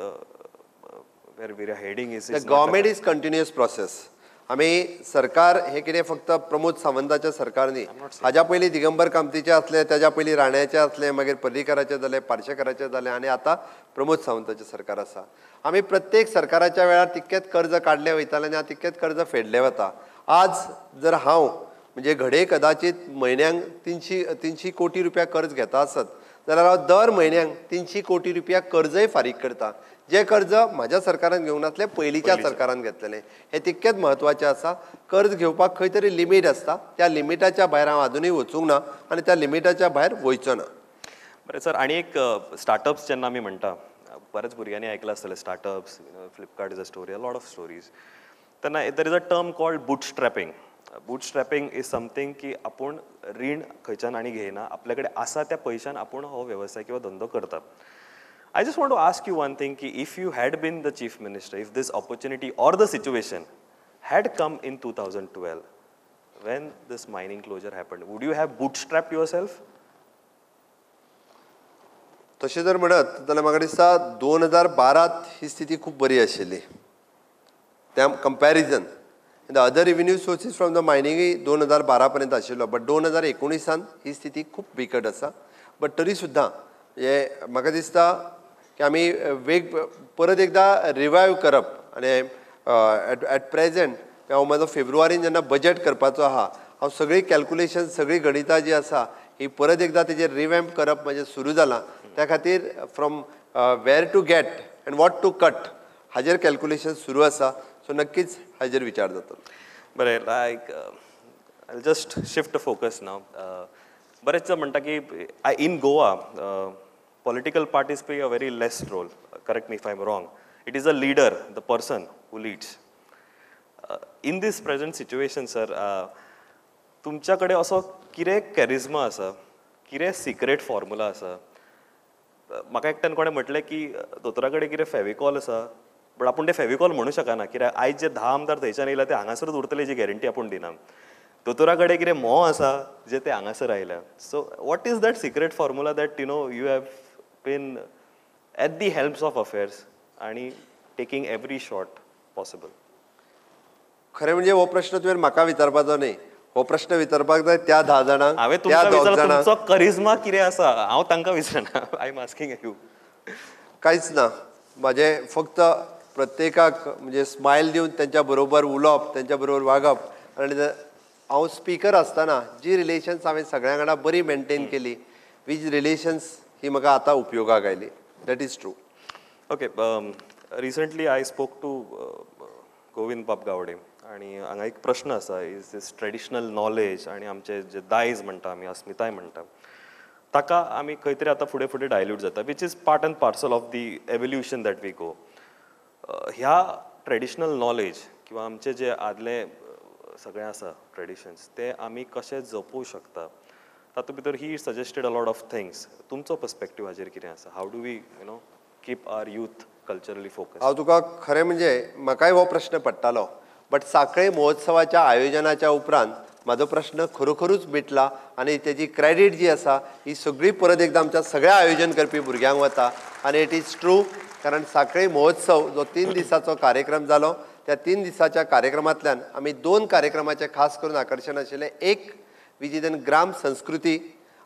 where we are heading is the government is continuous process. आमी सरकार हे कितें फक्त प्रमोद सावंताचें सरकार न्ही. हाज्या पयलीं दिगंबर कामतीचें आसलें, ताज्या पयलीं राण्याचें आसलें, मागीर पर्रीकाराचें जालें, पार्शेकाराचें जालें आनी आतां प्रमोद सावंताचें सरकार आसा. आमी प्रत्येक सरकाराच्या वेळार तितकेच कर्ज काडलें वयतालें आनी तितकेच कर्ज फेडलें वता. आज जर हांव म्हणजे घडये कदाचित म्हयन्यांक 300 कोटी रुपया कर्ज घेता आसत जाल्यार हांव दर म्हयन्याक 300 कोटी रुपया कर्जय फारीक करता. जे कर्ज म्हाज्या सरकारान घेवंक नासलें, पयलींच्या सरकारान घेतलेलें. हें तितकेच म्हत्वाचें आसा. कर्ज घेवपाक खंय तरी लिमीट आसता, त्या लिमिटाच्या भायर हांव आजुनूय वचूंक ना आनी त्या लिमिटाच्या भायर वयचो ना. बरें सर, आनी एक स्टार्टअप्स जेन्ना आमी म्हणटा, बरेच भुरग्यांनी आयकलां आसतलें startups, Flipkart is a story, a lot of stories. तेन्ना there is a term called bootstrapping. Bootstrapping is something की आपूण रीण खंयच्यान आनी घेयना, आपल्या कडेन आसा त्या पयशान आपूण हो वेवसाय किंवा धंदो करता. I just want to ask you one thing, ki if you had been the chief minister, if this opportunity or the situation had come in 2012, when this mining closure happened, would you have bootstrapped yourself? तशें जर म्हणत जाल्यार म्हाका दिसता 2012 ही स्थिती खूब बरी आशिल्ली. त्या comparison the other revenue sources from the मायनिंगूय 2012 पर्यंत आशिल्लो, बट 2019 ही स्थिती खूब बिकट आसा. बट तरी सुद्दां हे म्हाका दिसता की आमी परत एकदा रिवायव करप आनी एट प्रेझेंट हांव म्हाजो फेब्रुवारीन जेन्ना बजेट करपाचो आहा, हांव सगळी कॅल्कुलेशन सगळी गणितां जी आसा ही परत एकदा तेजेर रिवॅम्प करप म्हणजे सुरू जालां. त्या खातीर from where to get and what to cut हाजेर कॅल्क्युलेशन सुरू आसा. सो नक्कीच हाजेर विचार जातलो. बरें, like I just shift focus नाव. बरेच म्हणटा की in Goa political parties play a very less role. Correct me if I am wrong. It is a leader, the person who leads. In these present situation sir, तुमच्या कडेन असो कितें कॅरिझमा आसा, कितें सिक्रेट फॉर्म्युला आसा? म्हाका एकट्यान कोणें म्हटलें की दोतोरा कडेन कितें फेविकॉल आसा, बट आपूण तें फेविकॉल म्हणूं शकना, कित्याक आयज जे 10 आमदार थंयच्यान येयला ते हांगासरूच उरतले हेजी गॅरंटी आपूण दिना. दोतोरा कडेन कितें मोह आसा जे ते हांगासर आयल्या. So what is that secret formula that you have been at the helps of affairs आनी टेकिंग एवरी शॉट पॉसिबल? खरें म्हणजे हो प्रश्न तुवें म्हाका विचारपाचो न्ही. हो प्रश्न विचारपाक जाय त्या 10 जाणांक, हांवें त्या तुमकां 2 विचारला जाणांक. तुमचो करिझमा कितें आसा, हांव तांकां विचारना. I am asking you. कांयच ना. म्हाजें फक्त प्रत्येकाक म्हणजे स्मायल दिवन तेंच्या बरोबर उलोवप, तेंच्या बरोबर वागप. आनी हांव स्पिकर आसतना जी रिलेशन्स हांवें सगळ्यां वांगडा बरी मेनटेन केली, वीच रिलेशन्स ही म्हाका आतां उपयोगाक आयली. That is true. Okay, recently I spoke to Govind Bab Gawde आणि हांगा एक प्रश्न आसा, इज दीस ट्रेडिशनल नॉलेज आणि आमचे जे दायज म्हणटा आमी, अस्मिताय म्हणटा, ताका आमी खंय तरी आतां फुडें फुडें डायल्यूट जाता, which is part and parcel of the evolution that we go. ह्या ट्रेडिशनल नॉलेज किंवा आमचे जे आदले सगळें आसा ट्रेडिशन्स, ते आमी कशें जपूं शकता? तातूंत भितर ही suggested a lot of things. तुमचो पर्स्पेक्टीव हाजेर कितें आसा? How do we keep our youth culturally focus? हांव तुका खरें म्हणजे म्हाकाय हो प्रश्न पडटालो, बट सांखळे महोत्सवाच्या आयोजनाच्या उपरांत म्हाजो प्रश्न खरोखरूच मिटला आनी तेजी क्रेडीट जी आसा ही सगळी परत एकदां आमच्या सगळ्या आयोजन करपी भुरग्यांक वता. आनी इट इज ट्रू, कारण सांखळे महोत्सव जो 3 दिसाचो कार्यक्रम जालो, त्या 3 दिसाच्या कार्यक्रमांतल्यान आमी 2 कार्यक्रमाचें खास करून आकर्शण आशिल्लें. एक विजितन ग्राम संस्कृती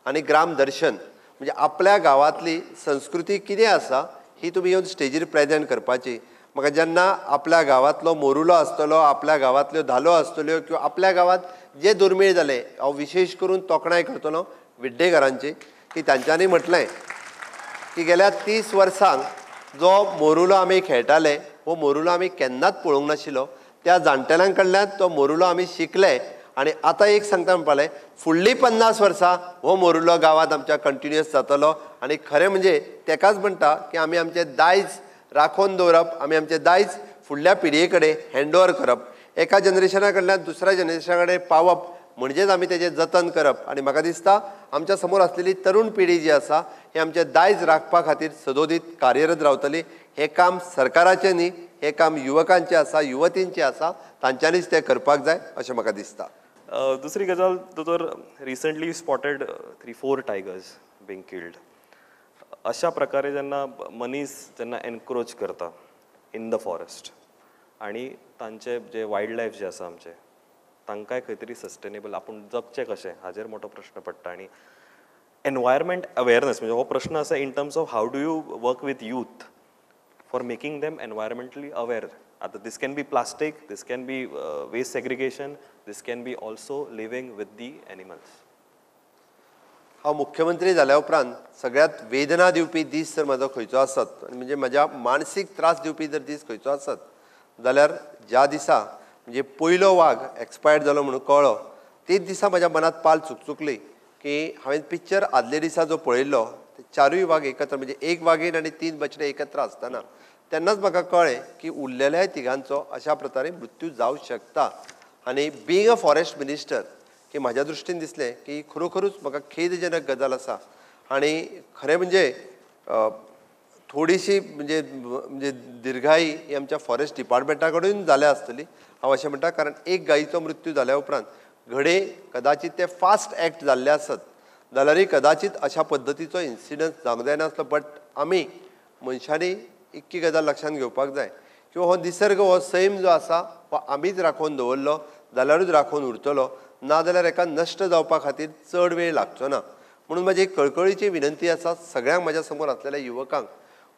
आनी ग्राम दर्शन, म्हणजे आपल्या गांवांतली संस्कृती कितें आसा ही तुमी येवन स्टेजीर प्रेजेंट करपाची. म्हाका जेन्ना आपल्या गांवांतलो मोरुलो आसतलो, आपल्या गांवांतल्यो धालो आसतल्यो, किंवा आपल्या गांवांत जे दुर्मीळ जाले, हांव विशेश करून तोखणाय करतलो विड्डेकारांची, की तांच्यांनी म्हटलें की गेल्या 30 वर्सांक जो मोरुलो आमी खेळटाले, हो मोरुलो आमी केन्नाच पळोवंक नाशिल्लो. त्या जाणटेल्यां कडल्यान तो मोरुलो आमी शिकले. आनी आतां एक सांगता म्हणपालें, फुडलीं 50 वर्सां हो मोरुलो गांवांत आमच्या कंटिन्युअस जातलो. आनी खरें म्हणजे तेकाच म्हणटा की आमी आमचें दायज राखून दवरप, आमी आमचें दायज फुडल्या पिळये कडेन हँड ओवर करप, एका जनरेशना कडल्यान दुसऱ्या जनरेशना कडेन पावप, म्हणजेच आमी तेजें जतन करप. आनी म्हाका दिसता आमच्या समोर आसलेली तरूण पिढी जी आसा ही आमचें दायज राखपा खातीर सदोदीत कार्यरत रावतली. हें काम सरकाराचें न्ही, हें काम युवकांचें आसा, युवतींचें आसा, तांच्यांनीच तें करपाक जाय अशें म्हाका दिसता. दुसरी गजाल, दोतोर, recently spotted 3-4 tigers being killed. अशा प्रकारे जेन्ना मनीस जेन्ना एनक्रोच करता इन द फॉरेस्ट आनी तांचे जे वायल्ड लायफ जे आसा आमचे, तांकांय खंय तरी सस्टेनेबल आपूण जगचें कशें हाजेर मोठो प्रश्न पडटा. आनी एनवायरमेंट अवेरनस म्हणजे हो प्रश्न आसा in terms of how do you work with youth for making them environmentally aware. आतां this can be plastic, this can be waste segregation, this can be also living with the animals. हांव मुख्यमंत्री जाल्या उपरांत सगळ्यांत वेदना दिवपी दीस जर म्हाजो खंयचो आसत, म्हणजे म्हज्या मानसीक त्रास दिवपी जर दीस खंयचो आसत जाल्यार ज्या दिसा म्हणजे पयलो वाघ एक्सपायर्ड जालो म्हणून कळ्ळो, तेच दिसा म्हज्या मनांत पाल चुकचुकली की हांवें पिक्चर आदले दिसा जो पळयल्लो, ते 4य वाघ एकत्र, म्हणजे 1 वाघीण आनी 3 बचडे एकत्र आसतना, तेन्नाच म्हाका कळ्ळें की उरलेल्या तिगांचो अशा प्रकारे मृत्यू जावंक शकता. आनी बिंग अ फॉरेस्ट मिनिस्टर की म्हाज्या दृश्टीन दिसलें की खरोखरूच म्हाका खेदजनक गजाल आसा. आनी खरें म्हणजे थोडीशी म्हणजे दीर्घाई ही आमच्या फॉरेस्ट डिपार्टमेंटा कडेन जाल्या आसतली, हांव अशें म्हणटा. कारण एक गायीचो मृत्यू जाल्या उपरांत घडे कदाचित ते फास्ट एक्ट जाल्ले आसत जाल्यारय कदाचित अशा पद्दतीचो इन्सिडन्स जावंक जायनासलो. बट आमी मनशांनी इतकी गजाल लक्षांत घेवपाक जाय की हो निसर्ग, हो सैम जो आसा हो आमीच राखून दवरलो जाल्यारूच राखून उरतलो, नाजाल्यार हेका नश्ट जावपा खातीर चड वेळ लागचो ना. म्हणून म्हाजी एक कळकळीची विनंती आसा सगळ्यांक म्हाज्या समोर आसलेल्या युवकांक,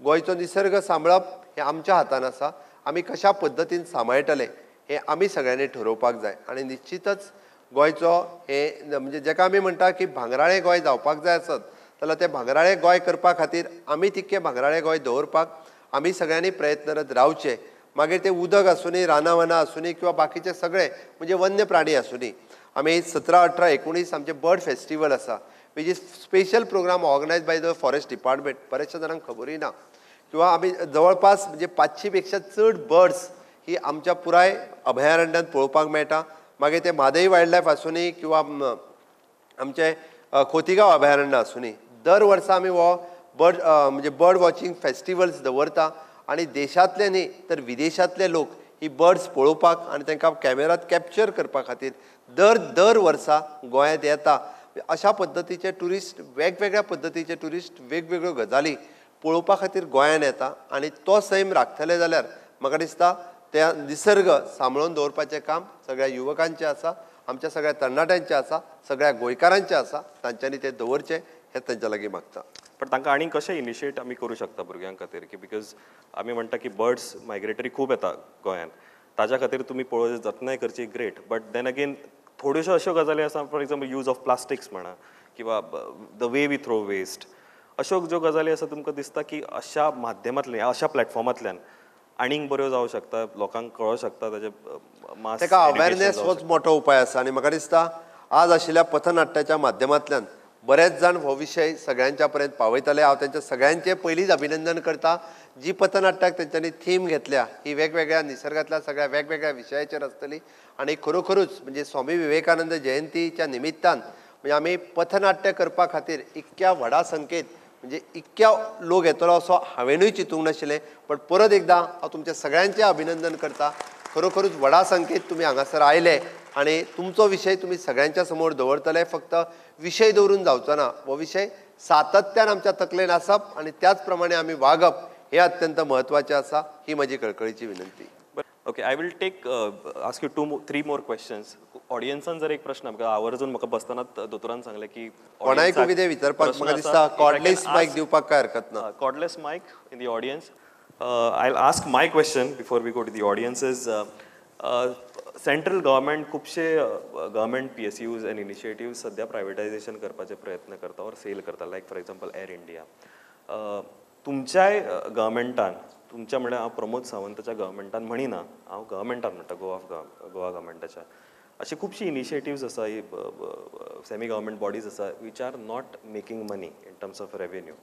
गोंयचो निसर्ग सांबाळप हें आमच्या हातान आसा. आमी कशा पद्दतीन सांबाळटले हें आमी सगळ्यांनी ठरोवपाक जाय. आनी निश्चितच गोंयचो हें म्हणजे जेका आमी म्हणटा की भांगराळें गोंय जावपाक जाय आसत, जाल्यार तें भांगराळें गोंय करपा खातीर आमी तितकें भांगराळें गोंय दवरपाक आमी सगळ्यांनी प्रयत्नरत रावचे. मागीर ते उदक आसूनी, रानावनां आसूनी किंवा बाकीचे सगळे म्हणजे वन्य प्राणी आसूनी. आमी 17, 18, 19 आमचे बर्ड फेस्टिवल आसा, which is special program organize by the forest department. बऱ्याचशा जाणांक खबरूय ना. किंवा आमी जवळपास म्हणजे 500 पेक्षा चड बर्ड्स ही आमच्या पुराय अभयारण्यांत पळोवपाक मेळटा. मागीर ते म्हादई वायल्ड लायफ आसूनी किंवा आमचे खोतिगांव अभयारण्य आसूनी, दर वर्सा आमी हो म्हणजे बर्ड वॉचिंग फेस्टिवल्स दवरता आनी देशांतले न्ही तर विदेशांतले लोक ही बर्ड्स पळोवपाक आनी तांकां कॅमेरात कॅप्चर करपा खातीर दर वर्सा गोंयांत येता. अशा पद्दतीचे ट्युरिस्ट, वेगवेगळ्या पद्दतीचे ट्युरिस्ट वेगवेगळ्यो गजाली पळोवपा खातीर गोंयांत येता आनी तो सैम राखतले जाल्यार म्हाका दिसता त्या निसर्ग सांबाळून दवरपाचें काम सगळ्या युवकांचें आसा, आमच्या सगळ्या तरणाट्यांचें आसा, सगळ्या गोंयकारांचें आसा. तांच्यांनी तें दवरचें हें तांच्या लागीं मागता. पण तांकां आनी कशें इनिशिएट आमी करूं शकता भुरग्यां खातीर, की बिकॉज आमी म्हणटा की बर्ड्स मायग्रेटरी खूब येता गोंयांत, ताज्या खातीर तुमी पळोवची जतनाय करची ग्रेट, बट देन अगेन थोड्योशो अश्यो गजाली आसा, for example use of plastics म्हणा किंवा the way we throw waste, अश्यो ज्यो गजाली आसा तुमकां दिसता की अशा माध्यमांतल्यान, अशा प्लॅटफॉर्मांतल्यान आनीक बऱ्यो जावं शकता, लोकांक कळों शकता, ताजे मास ताका अवेरनेस होच मोठो उपाय आसा. आनी म्हाका दिसता आज आशिल्ल्या पथनाट्याच्या माध्यमांतल्यान बरेच जाण हो विशय सगळ्यांच्या पर्यंत पावयतले. हांव तांचे सगळ्यांचे पयलींच अभिनंदन करता. जी पथनाट्याक तेंच्यांनी थीम घेतल्या ही वेगवेगळ्या निसर्गांतल्या सगळ्या वेगवेगळ्या विशयाचेर आसतली आनी खरोखरूच म्हणजे स्वामी विवेकानंद जयंतीच्या निमित्तान म्हणजे आमी पथनाट्य करपा खातीर इतक्या व्हडा संख्येन म्हणजे इतक्या लोक येतलो असो हांवेनूय चिंतूंक नाशिल्लें. पण परत एकदां हांव तुमच्या सगळ्यांचें अभिनंदन करता. खरोखरूच व्हडा संख्येन तुमी हांगासर आयले आनी तुमचो विशय तुमी सगळ्यांच्या समोर दवरतले. फक्त विशय दवरून जावचो ना, हो विशय सातत्यान आमच्या तकलेन आसप आनी त्याच प्रमाणे आमी वागप हें अत्यंत म्हत्वाचें आसा. ही म्हजी कळकळीची विनंती. Okay, I will take ask you 3 more questions. ऑडियन्सान जर एक प्रश्न आवर्जून म्हाका बसतना दोतोरान सांगलें की कोणायकूय कितें विचारपाक म्हाका दिसता कॉर्डलेस मायक दिवपाक काय हरकत ना. Cordless mic in the audience. I'll ask my question before we go to the audience is central government खुबशे government PSUs and initiatives सध्या प्रायवेटायझेशन करपाचे प्रयत्न करता और सेल करता, लायक फॉर एक्झाम्पल एअर इंडिया. तुमच्याय गव्हर्मेंटान, तुमच्या म्हणजे हांव प्रमोद सावंताच्या गव्हर्मेंटान म्हणिना, हांव गव्हर्मेंटान म्हणटा, गोवा गव्हर्मेंटाच्या अशी खुबशी इनिशिएटिव्स आसा, सेमी गव्हर्मेंट बॉडीज आसा which are not making money in terms of revenue.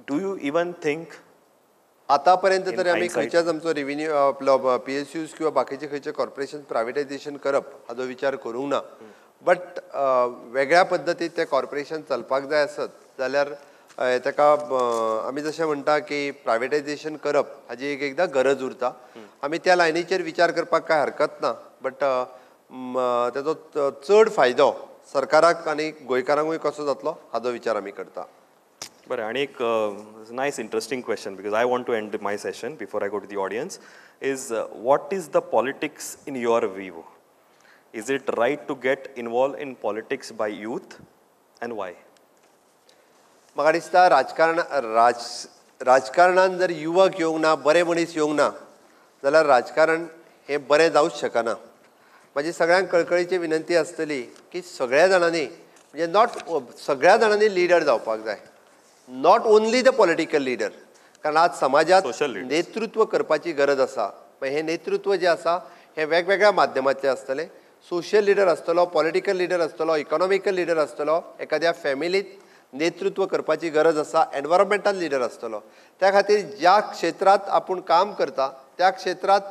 Do you even think आतापर्यंत तरी आमी खंयच्याच आमचो रेव्हेन्यू आपलो PSUs किंवा बाकीचे खंयचे कॉर्पोरेशन प्रायवेटायझेशन करप हाचो विचार करूंक ना. बट वेगळ्या पद्दतीन ते कॉर्पोरेशन चलपाक जाय आसत जाल्यार ताका आमी जशें म्हणटा की प्रायवेटायझेशन करप हाजी एकदां गरज उरता. आमी त्या लायनीचेर विचार करपाक काय हरकत ना. बट ताचो चड फायदो सरकाराक आनी गोंयकारांकूय कसो जातलो हाचो विचार आमी करता. बरें, आणि एक nice interesting question because I want to end my session before I go to the audience is what is the politics in your view? Is it right to get involve in politics by youth and why? म्हाका दिसता राजकारणान जर युवक येवंक ना, बरे मनीस येवंक ना जाल्यार राजकारण हें बरें जावंच शकना. म्हाजी सगळ्यांक कळकळीची विनंती आसतली की सगळ्या जाणांनी म्हणजे सगळ्या जाणांनी लिडर जावपाक जाय, not only the political leader. कारण आज समाजात नेतृत्व करपाची गरज आसा. हे नेतृत्व जे आसा हे वेगवेगळ्या माध्यमांतले आसतले. सोशियल लिडर आसतलो, पॉलिटिकल लिडर आसतलो, इकॉनॉमिकल लिडर आसतलो, एखाद्या फॅमिलीत नेतृत्व करपाची गरज आसा, एनवायरमेंटल लिडर आसतलो. त्या खातीर ज्या क्षेत्रात आपूण काम करता त्या क्षेत्रात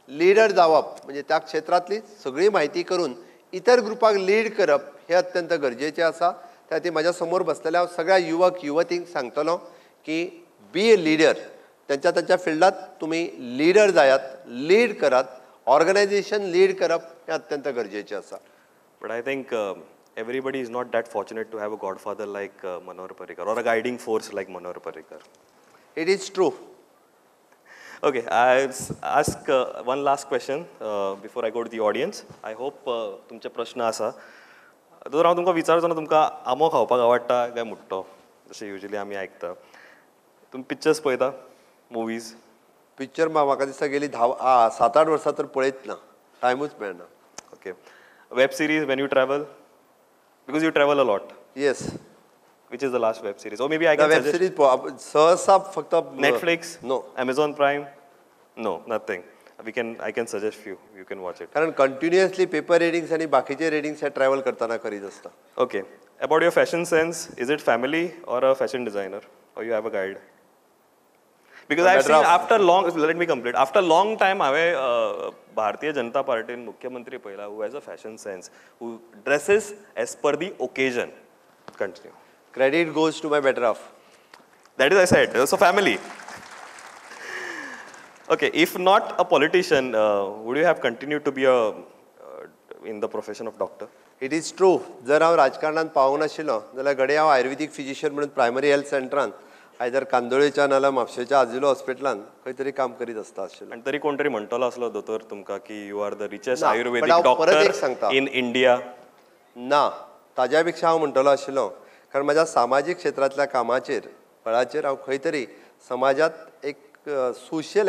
लिडर जावप म्हणजे त्या क्षेत्रातली सगळी म्हायती करून इतर ग्रुपाक लीड करप हे अत्यंत गरजेचें आसा. त्या खातीर म्हाज्या समोर बसलेल्या सगळ्या युवक युवतींक सांगतलो की बी ए लिडर. त्यांच्या फिल्डात तुम्ही लिडर जायात, लीड करात. ऑर्गनायझेशन लीड करप हे अत्यंत गरजेचें आसा. But I think everybody is not that fortunate to have a godfather like Manohar Parrikar or a guiding force like Manohar Parrikar. It is true. Okay, I'll ask one last question before I go to the audience. I hope तुमचे प्रश्न आसा. जर हांव तुमकां विचारचो ना तुमकां आंबो खावपाक आवडटा काय मुट्टो, जशें युजली आमी आयकता. तुमी पिक्चर्स पळयता, मुवीज? पिक्चर म्हाका दिसता गेली 7-8 वर्सां तर पळयत ना, टायमूच मेळना. Okay. Web series Wien you travel? Because you travel a lot. Yes. which is the last web series? Or maybe I can web suggest series सहसा फक्त Netflix, no, Amazon Prime. No, nothing. I can suggest few. You can watch it. कारण continuously paper readings आणि बाकीचे readings हे travel करताना करीत असता. Okay. About your fashion sense, is it family or a fashion designer, or you have a guide? Because I've seen after long, let me complete. After long time, हांवें भारतीय जनता पार्टीन मुख्यमंत्री पळयला who has a fashion sense, who dresses as per the occasion. Continue. Credit goes to my better half. That is I said. So family. Okay, if not a politician, would you have continued to be in the profession of doctor? It is true. जर हांव राजकारणांत पावूंक नाशिल्लो जाल्यार घडये हांव आयुर्वेदीक physician म्हणून primary health सेंटरान either कांदोळेच्या नाल्यार म्हापशेच्या आजिलो हॉस्पिटलान खंय तरी काम करीत आसता आशिल्लो. आणि तरी कोण तरी म्हणटलो असलो दोतोर तुमकां की यू आर द रिचेस्ट ना, आयुर्वेदिक पण हांव परत एक सांगता. Doctor in India. ना, ताज्या पेक्षा हांव म्हणटलो आशिल्लो कारण म्हज्या सामाजीक क्षेत्रांतल्या कामाचेर बळाचेर हांव खंय तरी समाजात एक सोशल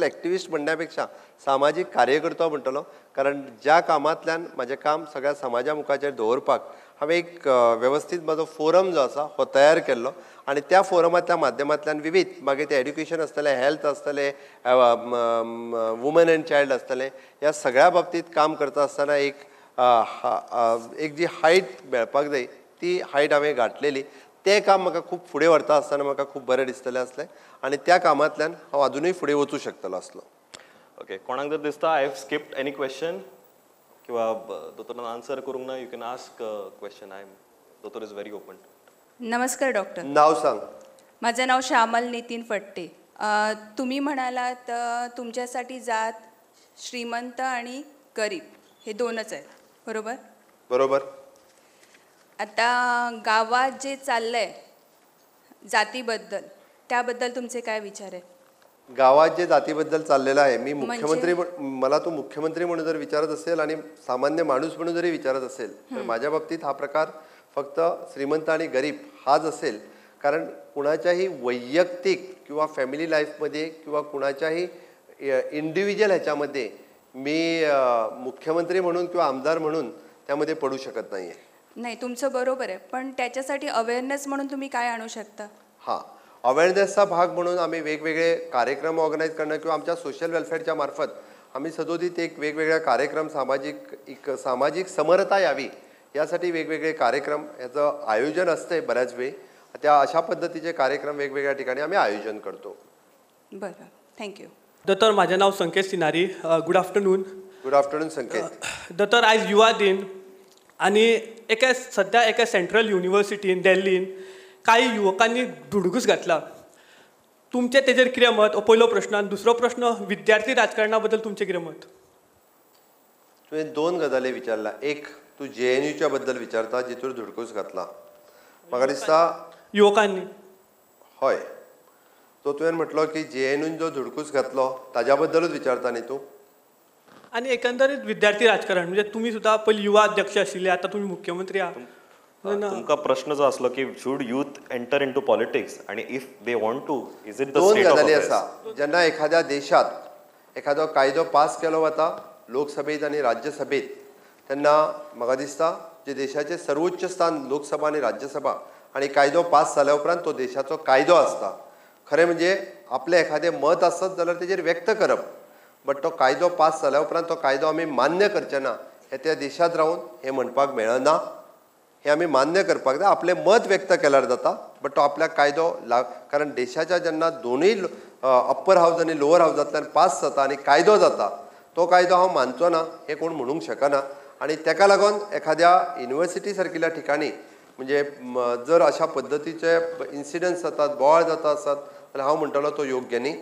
एक्टिविस्ट म्हणण्या पेक्षा सामाजीक कार्यकर्तो म्हणटलो. कारण ज्या कामांतल्यान म्हजें काम सगळ्या समाजा मुखाचेर दवरपाक हांवें एक वेवस्थीत म्हाजो फोरम जो आसा हो तयार केल्लो आनी त्या फोरमांतल्या माध्यमांतल्यान विविध मागीर तें एड्युकेशन आसतलें, हेल्थ आसतलें, वुमन एंड चायल्ड आसतलें, ह्या सगळ्या बाबतींत काम करता आसतना एक जी हायट मेळपाक जाय ती हायट हांवें गांठलेली. तें काम म्हाका खूब फुडें व्हरता आसतना म्हाका खूब बरें दिसतलें आसलें आनी त्या कामांतल्यान हांव अजुनूय फुडें वचूं शकतलो आसलो. ओके, कोणाक जर दिसता I have skipped any question किंवा दोतोरान आन्सर करूंक ना, यू कॅन आस्क क्वेश्चन. दोतोर इज व्हेरी ओपन. नमस्कार डॉक्टर. नाव सांग. माझं नाव श्यामल नितीन फट्टे. तुम्ही म्हणालात तुमच्यासाठी जात श्रीमंत आणि गरीब हे दोनच आहेत, बरोबर? बरोबर. आता गावात जे चाललंय जातीबद्दल, त्याबद्दल तुमचे काय विचार आहेत? गावात जे जातीबद्दल चाललेलं आहे, मी मुख्यमंत्री मला तू मुख्यमंत्री म्हणून जर विचारत असेल आणि सामान्य माणूस म्हणून जरी विचारत असेल तर माझ्या बाबतीत हा प्रकार फक्त श्रीमंत आणि गरीब हाच असेल. कारण कुणाच्याही वैयक्तिक किंवा फॅमिली लाईफमध्ये किंवा कुणाच्याही इंडिव्हिज्युअल ह्याच्यामध्ये मी मुख्यमंत्री म्हणून किंवा आमदार म्हणून त्यामध्ये पडू शकत नाही आहे. नाही, तुमचं बरोबर आहे, पण त्याच्यासाठी अवेअरनेस म्हणून तुम्ही काय आणू शकता? हां, अवेअरनेसचा भाग म्हणून आम्ही वेगवेगळे कार्यक्रम ऑर्गनाईज करणं किंवा आमच्या सोशल वेलफेअरच्या मार्फत आम्ही सदोदित एक वेगवेगळ्या कार्यक्रम सामाजिक समरता यावी यासाठी वेगवेगळे कार्यक्रम याचं आयोजन असते. बऱ्याच वेळी त्या अशा पद्धतीचे कार्यक्रम वेगवेगळ्या ठिकाणी आम्ही आयोजन करतो. बरं, थँक्यू. दोतोर, माझे नाव Sanket Sinari. Good afternoon. Good afternoon Sanket. दोतोर, आयज युवा दिन आनी सध्या एका सेंट्रल युनिवर्सिटीन दिल्लीन काही युवकांनी धुडगूस घातला. तुमचें तेजेर कितें मत? हो पयलो प्रश्न. आनी दुसरो प्रश्न, विद्यार्थी राजकारणा बद्दल तुमचें कितें मत? तुवें दोन गजाली विचारला. एक, तू JNUच्या बद्दल विचारता जितून धुडकूस घातला. म्हाका दिसता युवकांनी. हय, तो तुवें म्हटलो की JNUन जो धुडकूस घातलो ताज्या बद्दलूच विचारता न्ही तूं? आनी एकंदरीत विद्यार्थी राजकारण म्हणजे तुमी सुद्दां पयलीं युवा अध्यक्ष आशिल्ले, आतां तुमी मुख्यमंत्री आहात. तुमका प्रश्न जो असलो की should youth enter in to politics आणि if they want to, is it the दोन स्टेट ऑफ गजाली अफेअर्स? आसा. जेन्ना एखाद्या देशात एखादो कायदो पास केलो वता लोकसभेत आणि राज्यसभेत तेन्ना म्हाका दिसता जे देशाचे सर्वोच्च स्थान लोकसभा आणि राज्यसभा आणि कायदो पास जाल्या उपरांत तो देशाचो कायदो आसता. खरें म्हणजे आपलें एखादें मत आसत जाल्यार तेजेर व्यक्त करप, बट तो कायदो पास जाल्या उपरांत तो कायदो आमी मान्य करचे ना हे त्या देशात रावन हे म्हणपाक मेळना. हे आमी मान्य करपाक जाय. आपलें मत व्यक्त केल्यार जाता, बट तो आपल्या कायदो कारण देशाच्या जेन्ना दोनूय अप्पर हावज आनी लोवर हावजांतल्यान पास जाता आनी कायदो जाता तो कायदो हांव मानचो ना हे कोण म्हणूंक शकना. आनी तेका लागून एखाद्या युनिवर्सिटी सारकिल्या ठिकाणी म्हणजे जर अशा पद्दतीचे इन्सिडंट्स जातात, बोवाळ जाता आसत जाल्यार हांव म्हणटलो तो योग्य न्ही.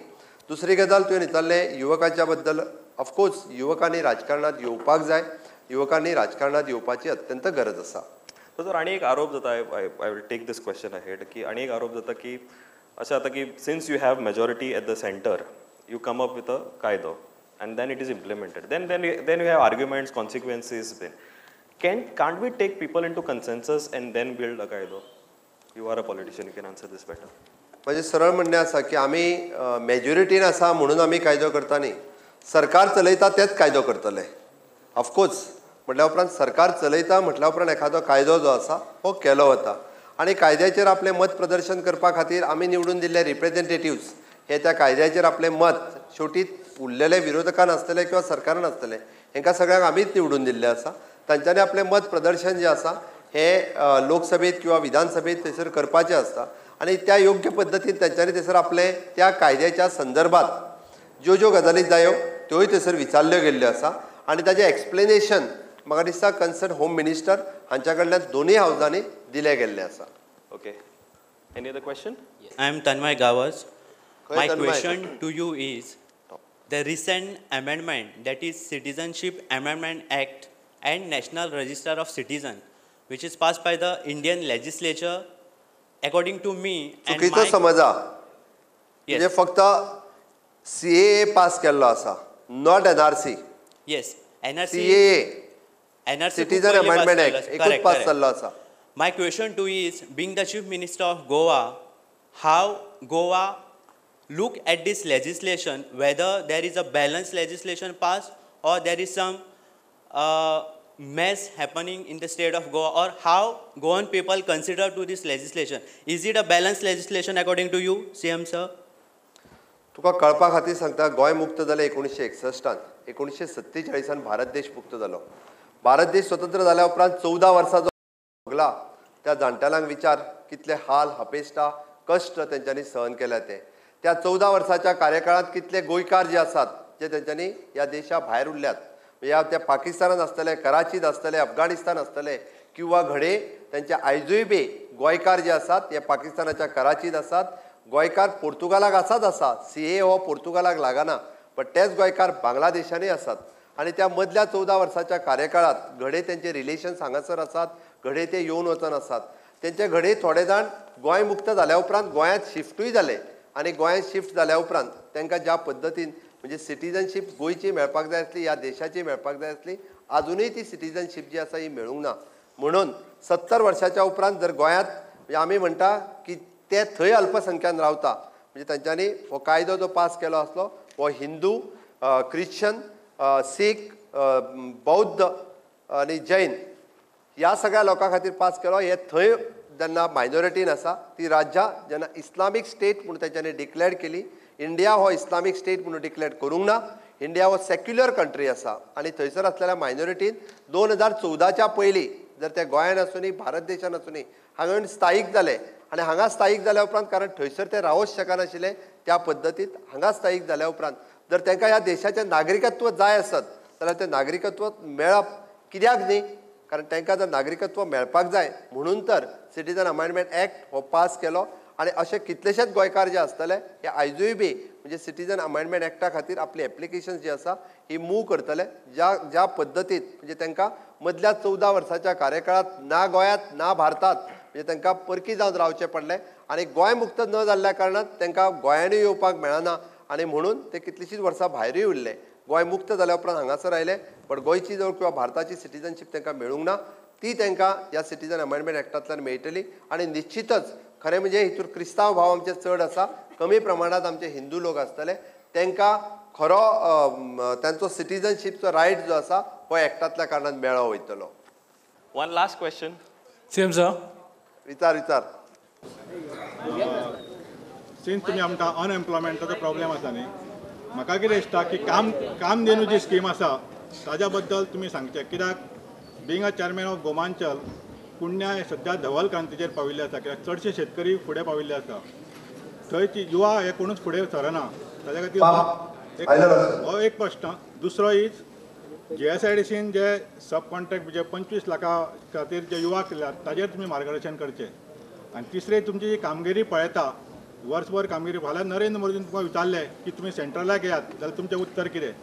दुसरी गजाल तुवें विचारलें युवकाच्या बद्दल. ऑफकोर्स युवकांनी राजकारणात येवपाक जाय. युवकांनी राजकारणात येवपाची अत्यंत गरज आसा. तर आणि एक आरोप जाता, I will take this question ahead, की आणि एक आरोप जाता की अशें जाता की since you have majority at the centre you come up with a कायदो and then it is implemented. Then you have arguments, consequences. Then can't we take people into consensus and then build a kaido? You are a politician, you can answer this better. म्हणजे सरळ म्हणणें आसा की आमी मेजॉरिटीन आसा म्हणून आमी कायदो करता न्ही. सरकार चलयता तेच कायदो करतले. ऑफकोर्स म्हटल्या उपरांत सरकार चलयता म्हटल्या उपरांत एखादो कायदो जो आसा हो केलो वता आणि कायद्याचेर आपले मत प्रदर्शन करपा खातीर आमी निवडून दिल्ले रिप्रेझेंटेटिव्स हे त्या कायद्याचेर आपले मत शेवटी उरलेले विरोधकान आसतले किंवा सरकारान आसतले हांकां सगळ्यांक आमीच निवडून दिल्ले आसा. तांच्यांनी आपले मत प्रदर्शन जे आसा हे लोकसभेत किंवा विधानसभेत थंयसर करपाचें आसता आनी त्या योग्य पद्दतीन तांच्यांनी थंयसर आपले त्या कायद्याच्या संदर्भात ज्यो गजाली जायो त्योय थंयसर विचारल्यो गेल्ल्यो आसा आनी ताचें एक्सप्लेनेशन म्हाका दिसता कन्सर्न होम मिनिस्टर हांच्या कडल्यान दोनूय हावजांनी दिलें गेल्लें आसा. Okay, any other question? I am Tanmay Gavas. My Tanmay? question to you is, the recent amendment, that is Citizenship Amendment Act and National Register of Citizens, which is passed by the Indian legislature, according to me and चुकीचो my... समज आहा. म्हणजे Yes, फक्त CAA pass केल्लो आसा, not NRC. yes, NRC... CAA NRC citizen खूप पहिले amendment pass act केलं. एकूच Correct, पास correct. जाल्लो आसा. My question to you is, being the Chief Minister of Goa, how Goa look at this legislation, whether there is a balanced legislation passed or there is some mess happening in the state of Goa, or how Goan people consider to this legislation? Is it a balanced legislation according to you, CM sir? तुका कळपा खातीर सांगता, गोंय मुक्त जालें 1961. 1947 भारत देश मुक्त जालो. भारत देश स्वतंत्र जाल्या उपरांत 14 वर्सां जो भोगला त्या जाणटेल्यांक विचार कितले हाल हापेस्टा कश्ट तेंच्यांनी सहन केल्या ते. त्या 14 वर्साच्या कार्यकाळांत कितले गोंयकार जे आसात जे तेंच्यांनी ह्या देशा भायर उरल्यात. ह्या त्या पाकिस्तानात आसतले, कराचीत आसतले, अफगाणिस्तान आसतले किंवा घडे तेंचे आयजूय बी गोंयकार जे आसात हे पाकिस्तानाच्या कराचीत आसात. गोंयकार पोर्तुगालाक आसा. CAA हो पोर्तुगालाक लागना, पण तेच गोंयकार बांगलादेशानूय आसात. आनी त्या मदल्या 14 वर्साच्या कार्यकाळात घडे तेंचे रिलेशन्स हांगासर आसात, घडे ते येवन वचन आसात. तेंचे घडे थोडे जाण गोंय मुक्त जाल्या उपरांत गोंयांत शिफ्टूय जाले आनी गोंयांत शिफ्ट जाल्या उपरांत तांकां ज्या पद्दतीन म्हणजे सिटीजनशीप गोंयची मेळपाक जाय आसली, ह्या देशाची मेळपाक जाय आसली, अजुनूय ती सिटीजनशीप जी आसा ही मेळूंक ना. म्हणून 70 वर्साच्या उपरांत जर गोंयांत म्हणजे आमी म्हणटा की ते थंय अल्पसंख्यान रावता म्हणजे तांच्यांनी हो कायदो जो पास केलो आसलो हो हिंदू, क्रिश्चन, सीख, बौद्ध आनी जैन ह्या सगळ्या लोकां खातीर पास केलो. हे थंय जेन्ना मायनॉरिटीन आसा ती राज्यां जेन्ना इस्लामीक स्टेट म्हणून तेंच्यांनी डिक्लेअर केली. इंडिया हो इस्लामीक स्टेट म्हणून डिक्लेअर करूंक ना. इंडिया हो सेक्युलर कंट्री आसा आनी थंयसर आसलेल्या मायनॉरिटीन 2014च्या पयलीं जर ते गोंयांत आसुनी भारत देशान आसुनी हांगा येवन स्थायीक जाले आनी हांगा स्थायीक जाल्या उपरांत कारण थंयसर ते रावूंक शकनाशिल्ले त्या पद्दतीन हांगा स्थायीक जाल्या उपरांत जर तांकां ह्या देशाचें नागरिकत्व जाय आसत जाल्यार तें नागरिकत्व मेळप कित्याक न्ही, कारण तांकां जर नागरिकत्व मेळपाक जाय म्हणून तर सिटीजन अमेंडमेंट ऍक्ट हो पास केलो. आनी अशे कितलेशेच गोंयकार जे आसतले हे आयजूय बी म्हणजे सिटीजन अमेंडमेंट ऍक्टा खातीर आपली एप्लिकेशन जी आसा ही मूव करतले. ज्या पद्दतीन म्हणजे तांकां मदल्या 14 वर्साच्या कार्यकाळात ना गोंयांत ना भारतात म्हणजे तांकां परकी जावन रावचें पडलें आनी गोंय मुक्त न जाल्ल्या कारणान तांकां गोंयानूय येवपाक मेळना आनी म्हणून ते कितलींशींच वर्सां भायरूय उरले. गोंय मुक्त जाल्या उपरांत हांगासर आयले पण गोंयची जवळ किंवा भारताची सिटीजनशीप तांकां मेळूंक ना. ती तांकां ह्या सिटीजन अमेंडमेंट ऍक्टांतल्यान मेळटली आनी निश्चितच खरें म्हणजे हितूर क्रिस्तांव भाव आमचे चड आसा, कमी प्रमाणांत आमचे हिंदू लोक आसतले तांकां खरो तांचो सिटीजनशीपचो रायट जो आसा हो ऍक्टांतल्या कारणान मेळो वयतलो. One last question. Same sir. विचार सिन्स तुमी आमकां अनएम्प्लॉयमेंटाचो प्रॉब्लेम आसा न्ही, म्हाका कितें दिसता की कामधेनू जी स्कीम आसा ताज्या बद्दल तुमी सांगचें. कित्याक being a chairman of Gomanchal पुण्या सद्या धवल क्रांतीचेर पाविल्ले आसा. कित्याक चडशे शेतकरी फुडें पाविल्ले आसा. थंयची युवा हे कोणूच फुडें सरना. ताज्या खातीर हो एक प्रश्न. दुसरो इज GSIDCन जे सब कॉन्ट्रॅक्ट म्हणजे 25 लाखां खातीर जे युवा केल्यात ताजेर तुमी मार्गदर्शन करचें. आनी तिसरे तुमची जी कामगिरी पळयता वर्सभर कामगिरी फाल्यां नरेंद्र मोदीन तुमकां विचारलें की तुमी सेंट्रलाक येयात जाल्यार तुमचें उत्तर कितें?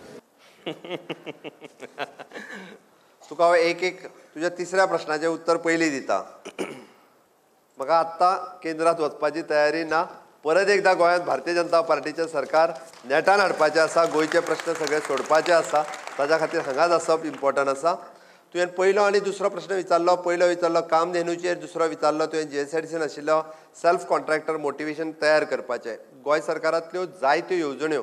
तुका हांव एक तुज्या तिसऱ्या प्रश्नाचें उत्तर पयलीं दिता. म्हाका आत्तां केंद्रांत वचपाची तयारी ना. परत एकदां गोंयांत भारतीय जनता पार्टीचें सरकार नेटान हाडपाचें आसा. गोंयचे प्रश्न सगळे सोडपाचे आसा. ताच्या खातीर हांगाच आसप इम्पॉर्टंट आसा. तुवें पयलो आनी दुसरो प्रश्न विचारलो. पयलो विचारलो कामधेनूचेर, दुसरो विचारलो तुवें GSIDCन आशिल्लो सेल्फ कॉन्ट्रॅक्टर मोटिवेशन तयार करपाचें. गोंय सरकारांतल्यो जायत्यो येवजण्यो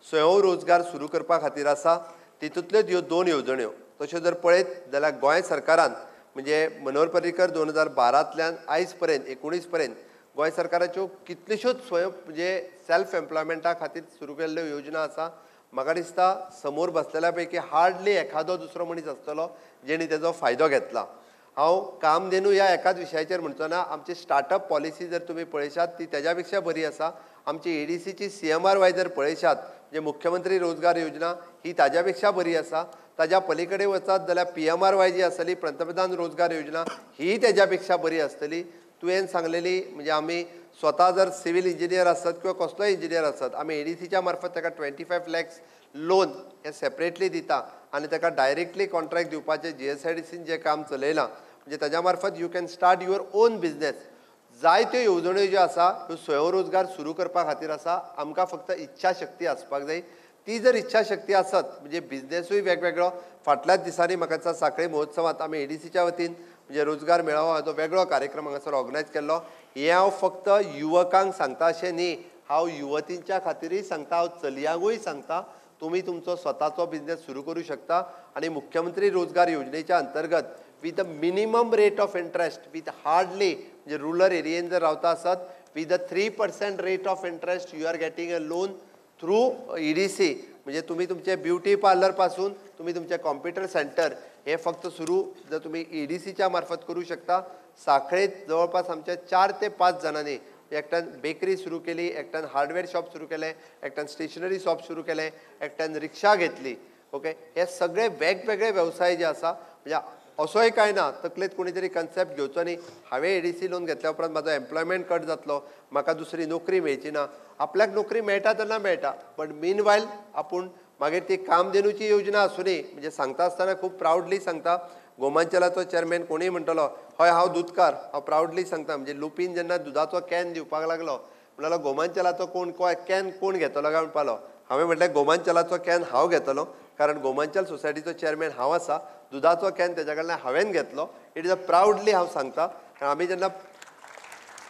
स्वयंरोजगार सुरू करपा खातीर आसा. तितूंतल्योच ह्यो 2 येवजण्यो. तश्यो जर पळयत जाल्यार गोंय सरकारान म्हणजे मनोहर पर्रीकर 2012तल्यान आयज पर्यंत 19 पर्यंत गोंय सरकाराच्यो कितल्योश्योच स्वयं म्हणजे सेल्फ एम्प्लॉयमेंटा खातीर सुरू केल्ल्यो योजना आसा. म्हाका दिसता समोर बसलेल्या पैकी हार्डली एखादो दुसरो मनीस आसतलो जेणी तेजो फायदो घेतला. हांव कामधेनू ह्या एकाच विशयाचेर म्हणचो ना, आमची स्टार्टअप पॉलिसी जर तुमी पळयशात ती तेज्या पेक्षा बरी आसा. आमची एडीसीची CMRY जर पळयशात म्हणजे मुख्यमंत्री रोजगार योजना ही ताज्या पेक्षा बरी आसा. ताज्या पलीकडे वचात जाल्यार PMRY जी आसतली पंतप्रधान रोजगार योजना ही तेज्या पेक्षा बरी आसतली. तुवें सांगलेली म्हणजे आमी स्वता जर सिव्हिल इंजिनियर आसत किंवा कसलोय इंजिनियर आसत आमी एडीसीच्या मार्फत ताका 25 lakhs लोन हे सेपरेटली दिता आनी ताका डायरेक्टली कॉन्ट्रॅक्ट दिवपाचें GSIDCन जें काम चलयलां म्हणजे ताज्या मार्फत you can start your on business. जायत्यो येवजण्यो ज्यो आसा ह्यो स्वयंरोजगार सुरू करपा खातीर आसा. आमकां फक्त इच्छा शक्ती आसपाक जाय. ती जर इच्छा शक्ती आसत म्हणजे बिझनेसूय वेगवेगळो. फाटल्याच दिसांनी म्हाका दिसता सांखळी महोत्सवात आमी एडीसीच्या वतीन म्हणजे रोजगार मेळावो हाचो वेगळो कार्यक्रम हांगासर ऑर्गनायज केल्लो. हे हांव फक्त युवकांक सांगता अशें न्ही, हांव युवतींच्या खातीरय सांगता, हांव चलयांकूय सांगता तुमी तुमचो स्वताचो बिझनेस सुरू करूं शकता. आनी मुख्यमंत्री रोजगार योजनेच्या अंतर्गत with the minimum rate of interest with hardly म्हणजे रुरल एरियेन जर रावता आसत with the 3% rate of interest you are getting a loan through EDC. म्हणजे तुम्ही तुमचे ब्युटी पार्लर पासून तुम्ही तुमचे कॉम्प्युटर सेंटर हे फक्त सुरू जर तुम्ही EDCच्या मार्फत करू शकता. सांखळेत जवळपास आमच्या 4 ते 5 जणांनी एकट्यान बेकरी सुरू केली, एकट्यान हार्डवेअर शॉप सुरू केलें, एकट्यान स्टेशनरी शॉप सुरू केलें, एकट्यान रिक्षा घेतली. ओके, हे सगळे वेगवेगळे व्यवसाय जे आसा म्हणजे असोय काय ना तकलेत कोणी तरी कन्सेप्ट घेवचो न्ही. हांवें EDC लोन घेतल्या उपरांत म्हाजो एम्प्लॉयमेंट कट जातलो, म्हाका दुसरी नोकरी मेळची ना. आपल्याक नोकरी मेळटा तेन्ना मेळटा, बट मीनवायल आपूण मागीर ती कामधेनूची योजना आसूंदी म्हणजे सांगता आसतना खूब प्रावडली सांगता. गोमांचलाचो चेअरमॅन कोणीय म्हणटलो हय हांव दूदकार, हांव प्रावडली सांगता. म्हणजे लुपीन जेन्ना दुदाचो कॅन दिवपाक लागलो म्हणलो गोमांचलाचो कॅन कोण घेतलो काय म्हणपालो. हांवें म्हटलें गोमांचलाचो कॅन हांव घेतलो कारण गोमांचल सोसायटीचो चेअरमॅन हांव आसा. दुदाचो कॅन तेज्या कडल्यान हांवें घेतलो. इट इज अ प्रावडली हांव सांगता. आमी जेन्ना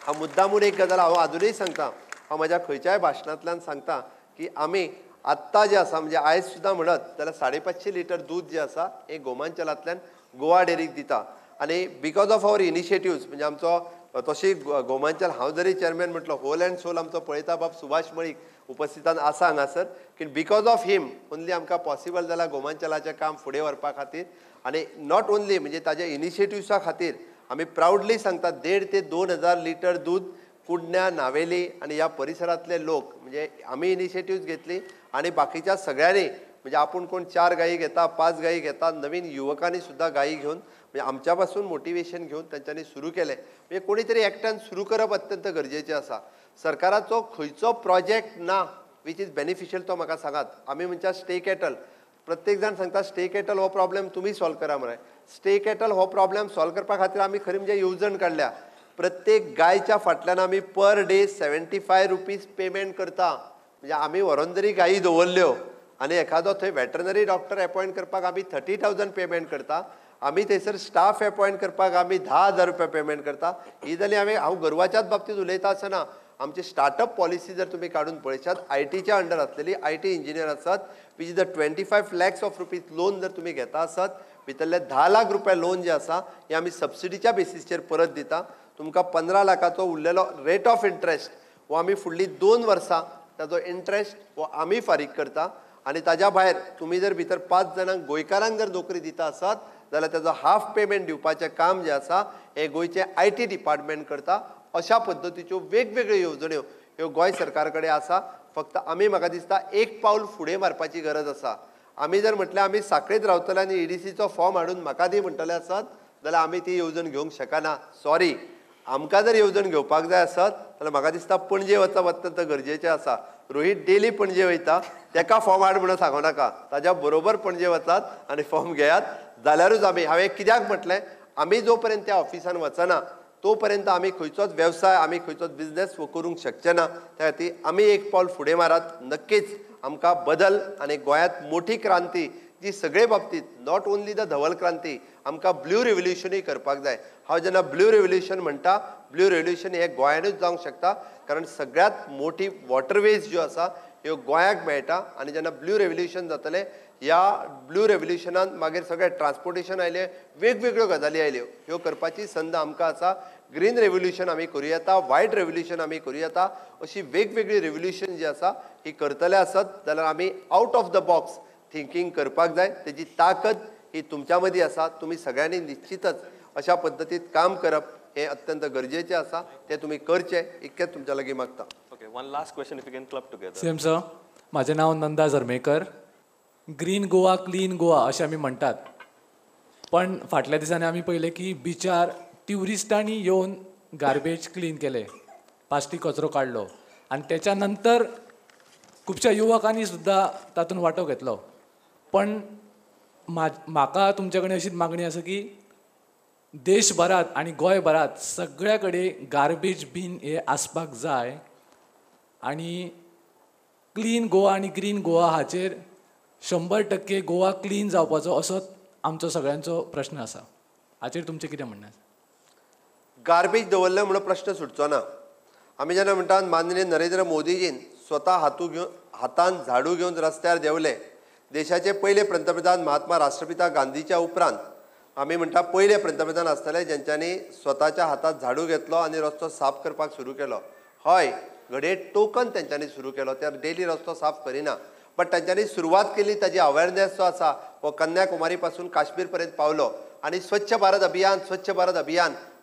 हांव मुद्दामून एक गजाल हांव अजुनूय सांगता, हांव म्हज्या खंयच्याय भाशणांतल्यान सांगता की आमी आत्तां जे आसा म्हणजे आयज सुद्दां म्हणत जाल्यार 550 लिटर दूद जे आसा हे गोमांचलांतल्यान गोवा डेरीक दिता. आनी बिकॉज ऑफ आवर इनिशिएटिव्स म्हणजे आमचो तशी गोमांचल हांव जरी चेअरमॅन म्हटलो होल अँड सोल आमचो पळयता बाब सुभाष मळीक उपस्थितान आसा हांगासर की बिकॉज ऑफ हीम ओन्ली आमकां पॉसिबल जालां गोमांचलाचें काम फुडें व्हरपा खातीर. आनी नॉट ओन्ली म्हणजे ताज्या इनिशिएटिव्सा खातीर आमी प्रावडली सांगता 1,500 ते 2,000 लिटर दूद कुडण्या, नावेली आणि या परिसरातले लोक म्हणजे आम्ही इनिशिएटिव्ह घेतली आणि बाकीच्या सगळ्यांनी म्हणजे आपण कोण 4 गायी घेता, 5 गायी घेता, नवीन युवकांनी सुद्धा गायी घेऊन म्हणजे आमच्यापासून मोटिवेशन घेऊन त्यांच्यानी सुरू केले. म्हणजे कोणीतरी एकट्यान सुरू करप अत्यंत गरजेचे आसा. सरकाराचो खंयचो प्रोजेक्ट ना विच इज बेनिफिशियल तो म्हाका सांगात. आमी म्हणच्या स्टे कॅटल प्रत्येक जण सांगता स्टे कॅटल हो प्रॉब्लेम तुम्ही सॉल्व करा म्हणे. स्टे कॅटल हो प्रॉब्लेम सॉल्व करपा खातीर आमी खरी म्हणजे येवजण काडल्या. प्रत्येक गायच्या फाटल्यान आमी पर डे 75 रुपीज पेमेंट करता. म्हणजे आमी व्हरोन जरी गायी दवरल्यो आनी एखादो थंय वेटरनरी डॉक्टर अपॉइंट करपाक आमी 30,000 पेमेंट करता. आमी थंयसर स्टाफ अपॉइंट करपाक आमी 10,000 रुपया पेमेंट करता. ही जाली हांव गर्वाच्याच बाबतींत उलयता आसतना आमची स्टार्टअप पॉलिसी जर तुम्ही काढून पळयशात आयटीच्या अंडर असलेली IT इंजिनियर आसात which is the 25 lakhs of rupees loan जर तुम्ही घेता आसात भितरले 10 लाख रुपया लोन जे आसा हे आमी सबसिडीच्या बेसिसचेर परत दिता. तुमकां 15 लाखाचो उरलेलो रेट ऑफ इंट्रस्ट हो आमी फुडली 2 वर्सां ताजो इंट्रस्ट हो आमी फारीक करता. आनी ताज्या भायर तुम्ही जर भितर 5 जाणांक गोंयकारांक जर नोकरी दिता आसात जाल्यार ताजो हाफ पेमेंट दिवपाचें काम जे आसा हे गोंयचे IT डिपार्टमेंट करता. अशा पद्दतीच्यो वेगवेगळ्यो येवजण्यो ह्यो गोंय सरकार कडेन आसा. फक्त आमी म्हाका दिसता एक पावल फुडें मारपाची गरज आसा. आमी जर म्हटलें आमी साखळेत रावतले आनी EDCचो फॉर्म हाडून म्हाका दी म्हणटले आसत जाल्यार आमी ती येवजण घेवंक शकना. सॉरी, आमकां जर येवजण घेवपाक जाय आसत जाल्यार म्हाका दिसता पणजे वचप अत्यंत गरजेचें आसा. रोहीत डेली पणजे वयता, ताका फॉर्म हाड म्हणून सांगू नाका. ताज्या बरोबर पणजे वचात आनी फॉर्म घेयात जाल्यारूच आमी. हांवें कित्याक म्हटलें आमी जो पर्यंत त्या ऑफिसान वचना तो पर्यंत आमी खंयचोच वेवसाय आमी खंयचोच बिझनेस करूंक शकचे ना. त्या खातीर आमी एक पावल फुडें मारात. नक्कीच आमकां बदल आनी गोंयांत मोठी क्रांती जी सगळे बाबतींत नॉट ओन्ली द धवल क्रांती आमकां ब्ल्यू रेव्होल्युशनूय करपाक जाय. हांव जेन्ना ब्ल्यू रेव्होल्युशन म्हणटा ब्ल्यू रेव्होल्युशन हे गोंयानूच जावंक शकता कारण सगळ्यात मोठी वॉटरवेज ज्यो आसा ह्यो गोंयाक मेळटा. आनी जेन्ना ब्ल्यू रेव्होल्युशन जातलें ह्या ब्लू रेव्होल्युशनान मागीर सगळे ट्रान्सपोर्टेशन आयले, वेगवेगळ्यो गजाली आयल्यो, ह्यो करपाची संद आमकां आसा. ग्रीन रेव्होल्युशन आमी करूं येता, व्हायट रेव्होल्युशन आमी करूं येता, अशी वेगवेगळी रेव्होल्युशन जी आसा ही करतले आसत जाल्यार आमी out of the box thinking करपाक जाय. तेजी ताकद ही तुमच्या मदीं आसा. तुमी सगळ्यांनी निश्चितच अशा पद्दतीत काम करप हे अत्यंत गरजेचें आसा. ते तुमी करचें इतकेंच तुमच्या लागीं मागता. Okay, one last question if you can club together. CM sir, माझे नाव नंदा झरमेकर. ग्रीन गोवा क्लीन गोवा अशें आमी म्हणटात, पण फाटल्या दिसांनी आमी पळयलें की बिचार ट्युरिस्टांनी येवन गार्बेज क्लीन केले, प्लास्टीक कचरो काडलो, आनी त्याच्या नंतर खुबश्या युवकांनी सुद्दां तातूंत वांटो घेतलो. पण म्हाका तुमचे कडेन अशीच मागणी आसा की देशभरात आनी गोंयभरात सगळ्या कडेन गार्बेज बीन हे आसपाक जाय, आनी क्लीन गोवा आनी ग्रीन गोवा हाचेर 100% गोवा क्लीन जावपाचो असो आमचो सगळ्यांचो प्रश्न आसा. हाचेर तुमचें कितें म्हणणें आसा? गार्बेज दवरलें म्हणून प्रश्न सुटचो ना. आमी जेन्ना म्हणटात माननीय नरेंद्र मोदीजीन स्वता हातान झाडू घेवन रस्त्यार देंवले, देशाचे पयले पंतप्रधान महात्मा राष्ट्रपिता गांधीच्या उपरांत आमी म्हणटा पयले पंतप्रधान आसतले जेंच्यांनी स्वताच्या हातात झाडू घेतलो आनी रस्तो साफ करपाक सुरू केलो. हय, घडये टोकन तेंच्यांनी सुरू केलो, ते डेली रस्तो साफ करिना, बट तांच्यांनी सुरवात केली. ताजी अवेरनेस जो आसा हो कन्याकुमारी पासून काश्मीर पर्यंत पावलो, आनी स्वच्छ भारत अभियान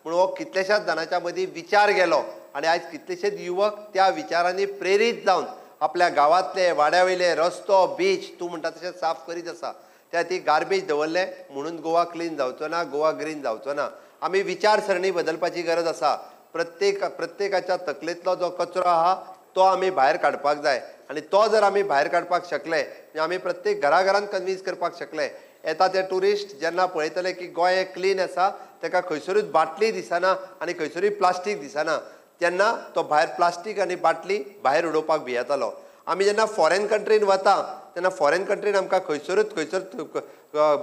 म्हणून हो कितलेशाच जाणांच्या मदीं विचार गेलो, आनी आयज कितलेशेच युवक त्या विचारांनी प्रेरीत जावन आपल्या गांवांतले वाड्यावयले रस्तो बीच तूं म्हणटा तशें साफ करीत आसा. त्या ती गार्बेज दवरले म्हणून गोवा क्लीन जावचो ना, गोवा ग्रीन जावचो ना. आमी विचारसरणी बदलपाची गरज आसा. प्रत्येकाच्या तकलेंतलो जो कचरो आहा तो आमी भायर काडपाक जाय, आनी तो जर आमी भायर काडपाक शकले, आमी प्रत्येक घराघरांत कन्विन्स करपाक शकले. येता ते टुरिस्ट जेन्ना पळयतले की गोंय हें क्लीन आसा, ताका खंयसरूच बाटली दिसना आनी खंयसरूय प्लास्टीक दिसना, तेन्ना तो भायर प्लास्टीक आनी बाटली भायर उडोवपाक भियेतालो. आमी जेन्ना फॉरेन कंट्रीन वता तेन्ना फॉरेन कंट्रीन आमकां खंयसरूच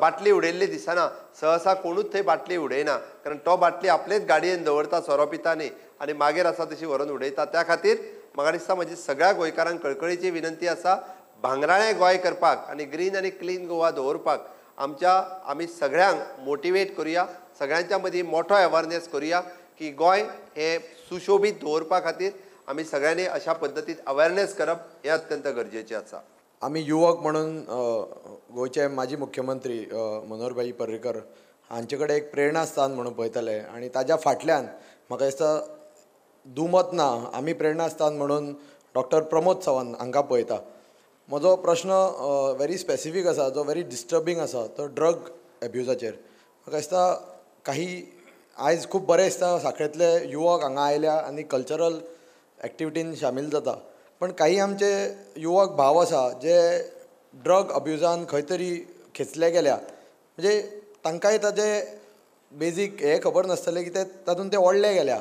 बाटली उडयल्ली दिसना. सहसा कोणूच थंय बाटली उडयना, कारण तो बाटली आपलेच गाडयेन दवरता सोरो पितांनी आनी मागीर आसा तशी व्हरून उडयता. त्या खातीर म्हाका दिसता म्हजी सगळ्या गोंयकारांक कळकळीची विनंती आसा, भांगराळें गोंय करपाक आनी ग्रीन आनी क्लीन गोवा दवरपाक आमी सगळ्यांक मोटिवेट करुया, सगळ्यांच्या मदीं मोठो अवेरनेस करुया की गोंय हे सुशोभीत दवरपा खातीर आमी सगळ्यांनी अशा पद्दतीन अवेरनेस करप हें अत्यंत गरजेचें आसा. आमी युवक म्हणून गोंयचे माजी मुख्यमंत्री मनोहरभाई पर्रीकर हांचे कडेन एक प्रेरणास्थान म्हणून पळयताले, आनी ताज्या फाटल्यान म्हाका दिसता दुमत ना आमी प्रेरणास्थान म्हणून डॉक्टर प्रमोद सावंत हांकां पळयता. म्हजो प्रश्न व्हेरी स्पेसिफीक आसा, जो व्हेरी डिस्टर्बींग आसा, तो ड्रग एब्युजाचेर. म्हाका दिसता काही आयज खूब बरें दिसता सांखळेंतले युवक हांगा आयल्या आनी कल्चरल एक्टिविटीन शामील जाता, पण काही आमचे युवक भाव आसा जे ड्रग अब्युजान खंय तरी खेचले गेल्या, म्हणजे तांकांय ताजें बेजीक हें खबर नासतलें की तातूंत ते ओडले गेल्या.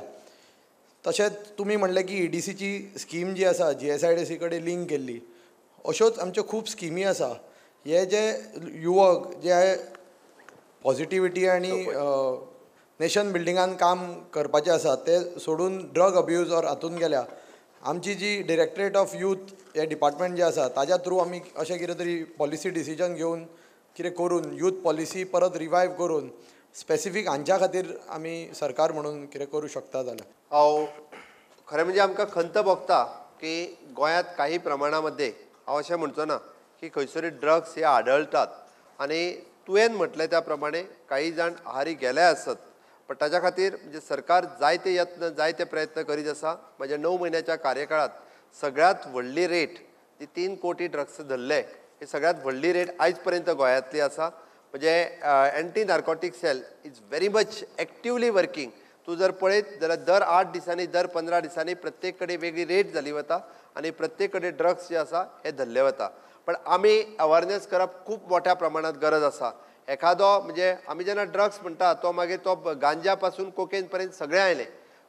तशेंच तुमी म्हणलें की EDCची स्कीम जी आसा GSIDC कडेन लिंक केल्ली, अश्योच आमच्यो खूब स्किमी आसा. हे जे युवक जे पॉझिटिविटी आनी नेशन बिल्डिंगान काम करपाचें आसा ते सोडून ड्रग अब्यूज ऑर हातूंत गेल्या. आमची जी डायरेक्टरेट ऑफ यूथ हे डिपार्टमेंट जे आसा ताज्या थ्रू आमी अशें कितें तरी पॉलिसी डिसिजन घेवन कितें करून यूथ पॉलिसी परत रिवायव करून स्पेसिफीक हांच्या खातीर आमी सरकार म्हणून कितें करूं शकता जाल्यार. हांव खरें म्हणजे आमकां खंत भोगता की गोंयांत काही प्रमाणामध्ये हांव अशें म्हणचो ना की खंयसरी ड्रग्स हे आढळटात, आनी तुवें म्हटलें त्या प्रमाणे काही जाण आहारी गेले आसत, पण ताच्या खातीर म्हणजे सरकार जायते यत्न जायते प्रयत्न करीत आसा. म्हज्या 9 म्हयन्याच्या कार्यकाळात सगळ्यात व्हडली रेट जी 3 कोटी ड्रग्स धरले, ही सगळ्यात व्हडली रेट आयज पर्यंत गोंयांतली आसा. म्हणजे anti narcotic cell is very much actively working. तूं जर पळयत जाल्यार दर 8 दिसांनी दर 15 दिसांनी प्रत्येक कडेन वेगळी रेट जाली वता आनी प्रत्येक कडेन ड्रग्स जे आसा हे धरले वता. पण आमी अवेरनेस करप खूब मोठ्या प्रमाणात गरज आसा. एखादो म्हणजे आमी जेन्ना ड्रग्स म्हणटा तो मागीर तो गांजा पासून कोकेन पर्यंत सगळें आयलें,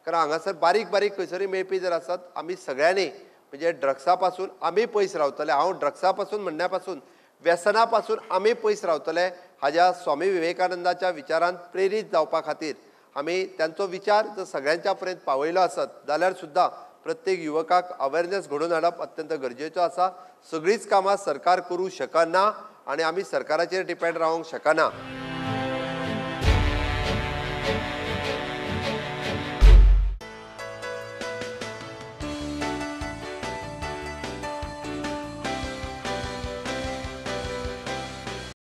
कारण हांगासर बारीक बारीक खंयसरी मेळपी जर आसत आमी सगळ्यांनी म्हणजे ड्रग्सा पासून आमी पयस रावतले. हांव ड्रग्सा पासून म्हणण्या पासून व्यसना पासून आमी पयस रावतले हाज्या स्वामी विवेकानंदाच्या विचारांत प्रेरीत जावपा खातीर आमी त्यांचो विचार जर सगळ्यांच्या पर्यंत पावयलो आसत जाल्यार सुद्दां प्रत्येक युवकाक अवेरनेस घडोवन हाडप अत्यंत गरजेचो आसा. सगळीच कामां सरकार करूं शकना आनी आमी सरकाराचेर डिपेंड रावंक शकना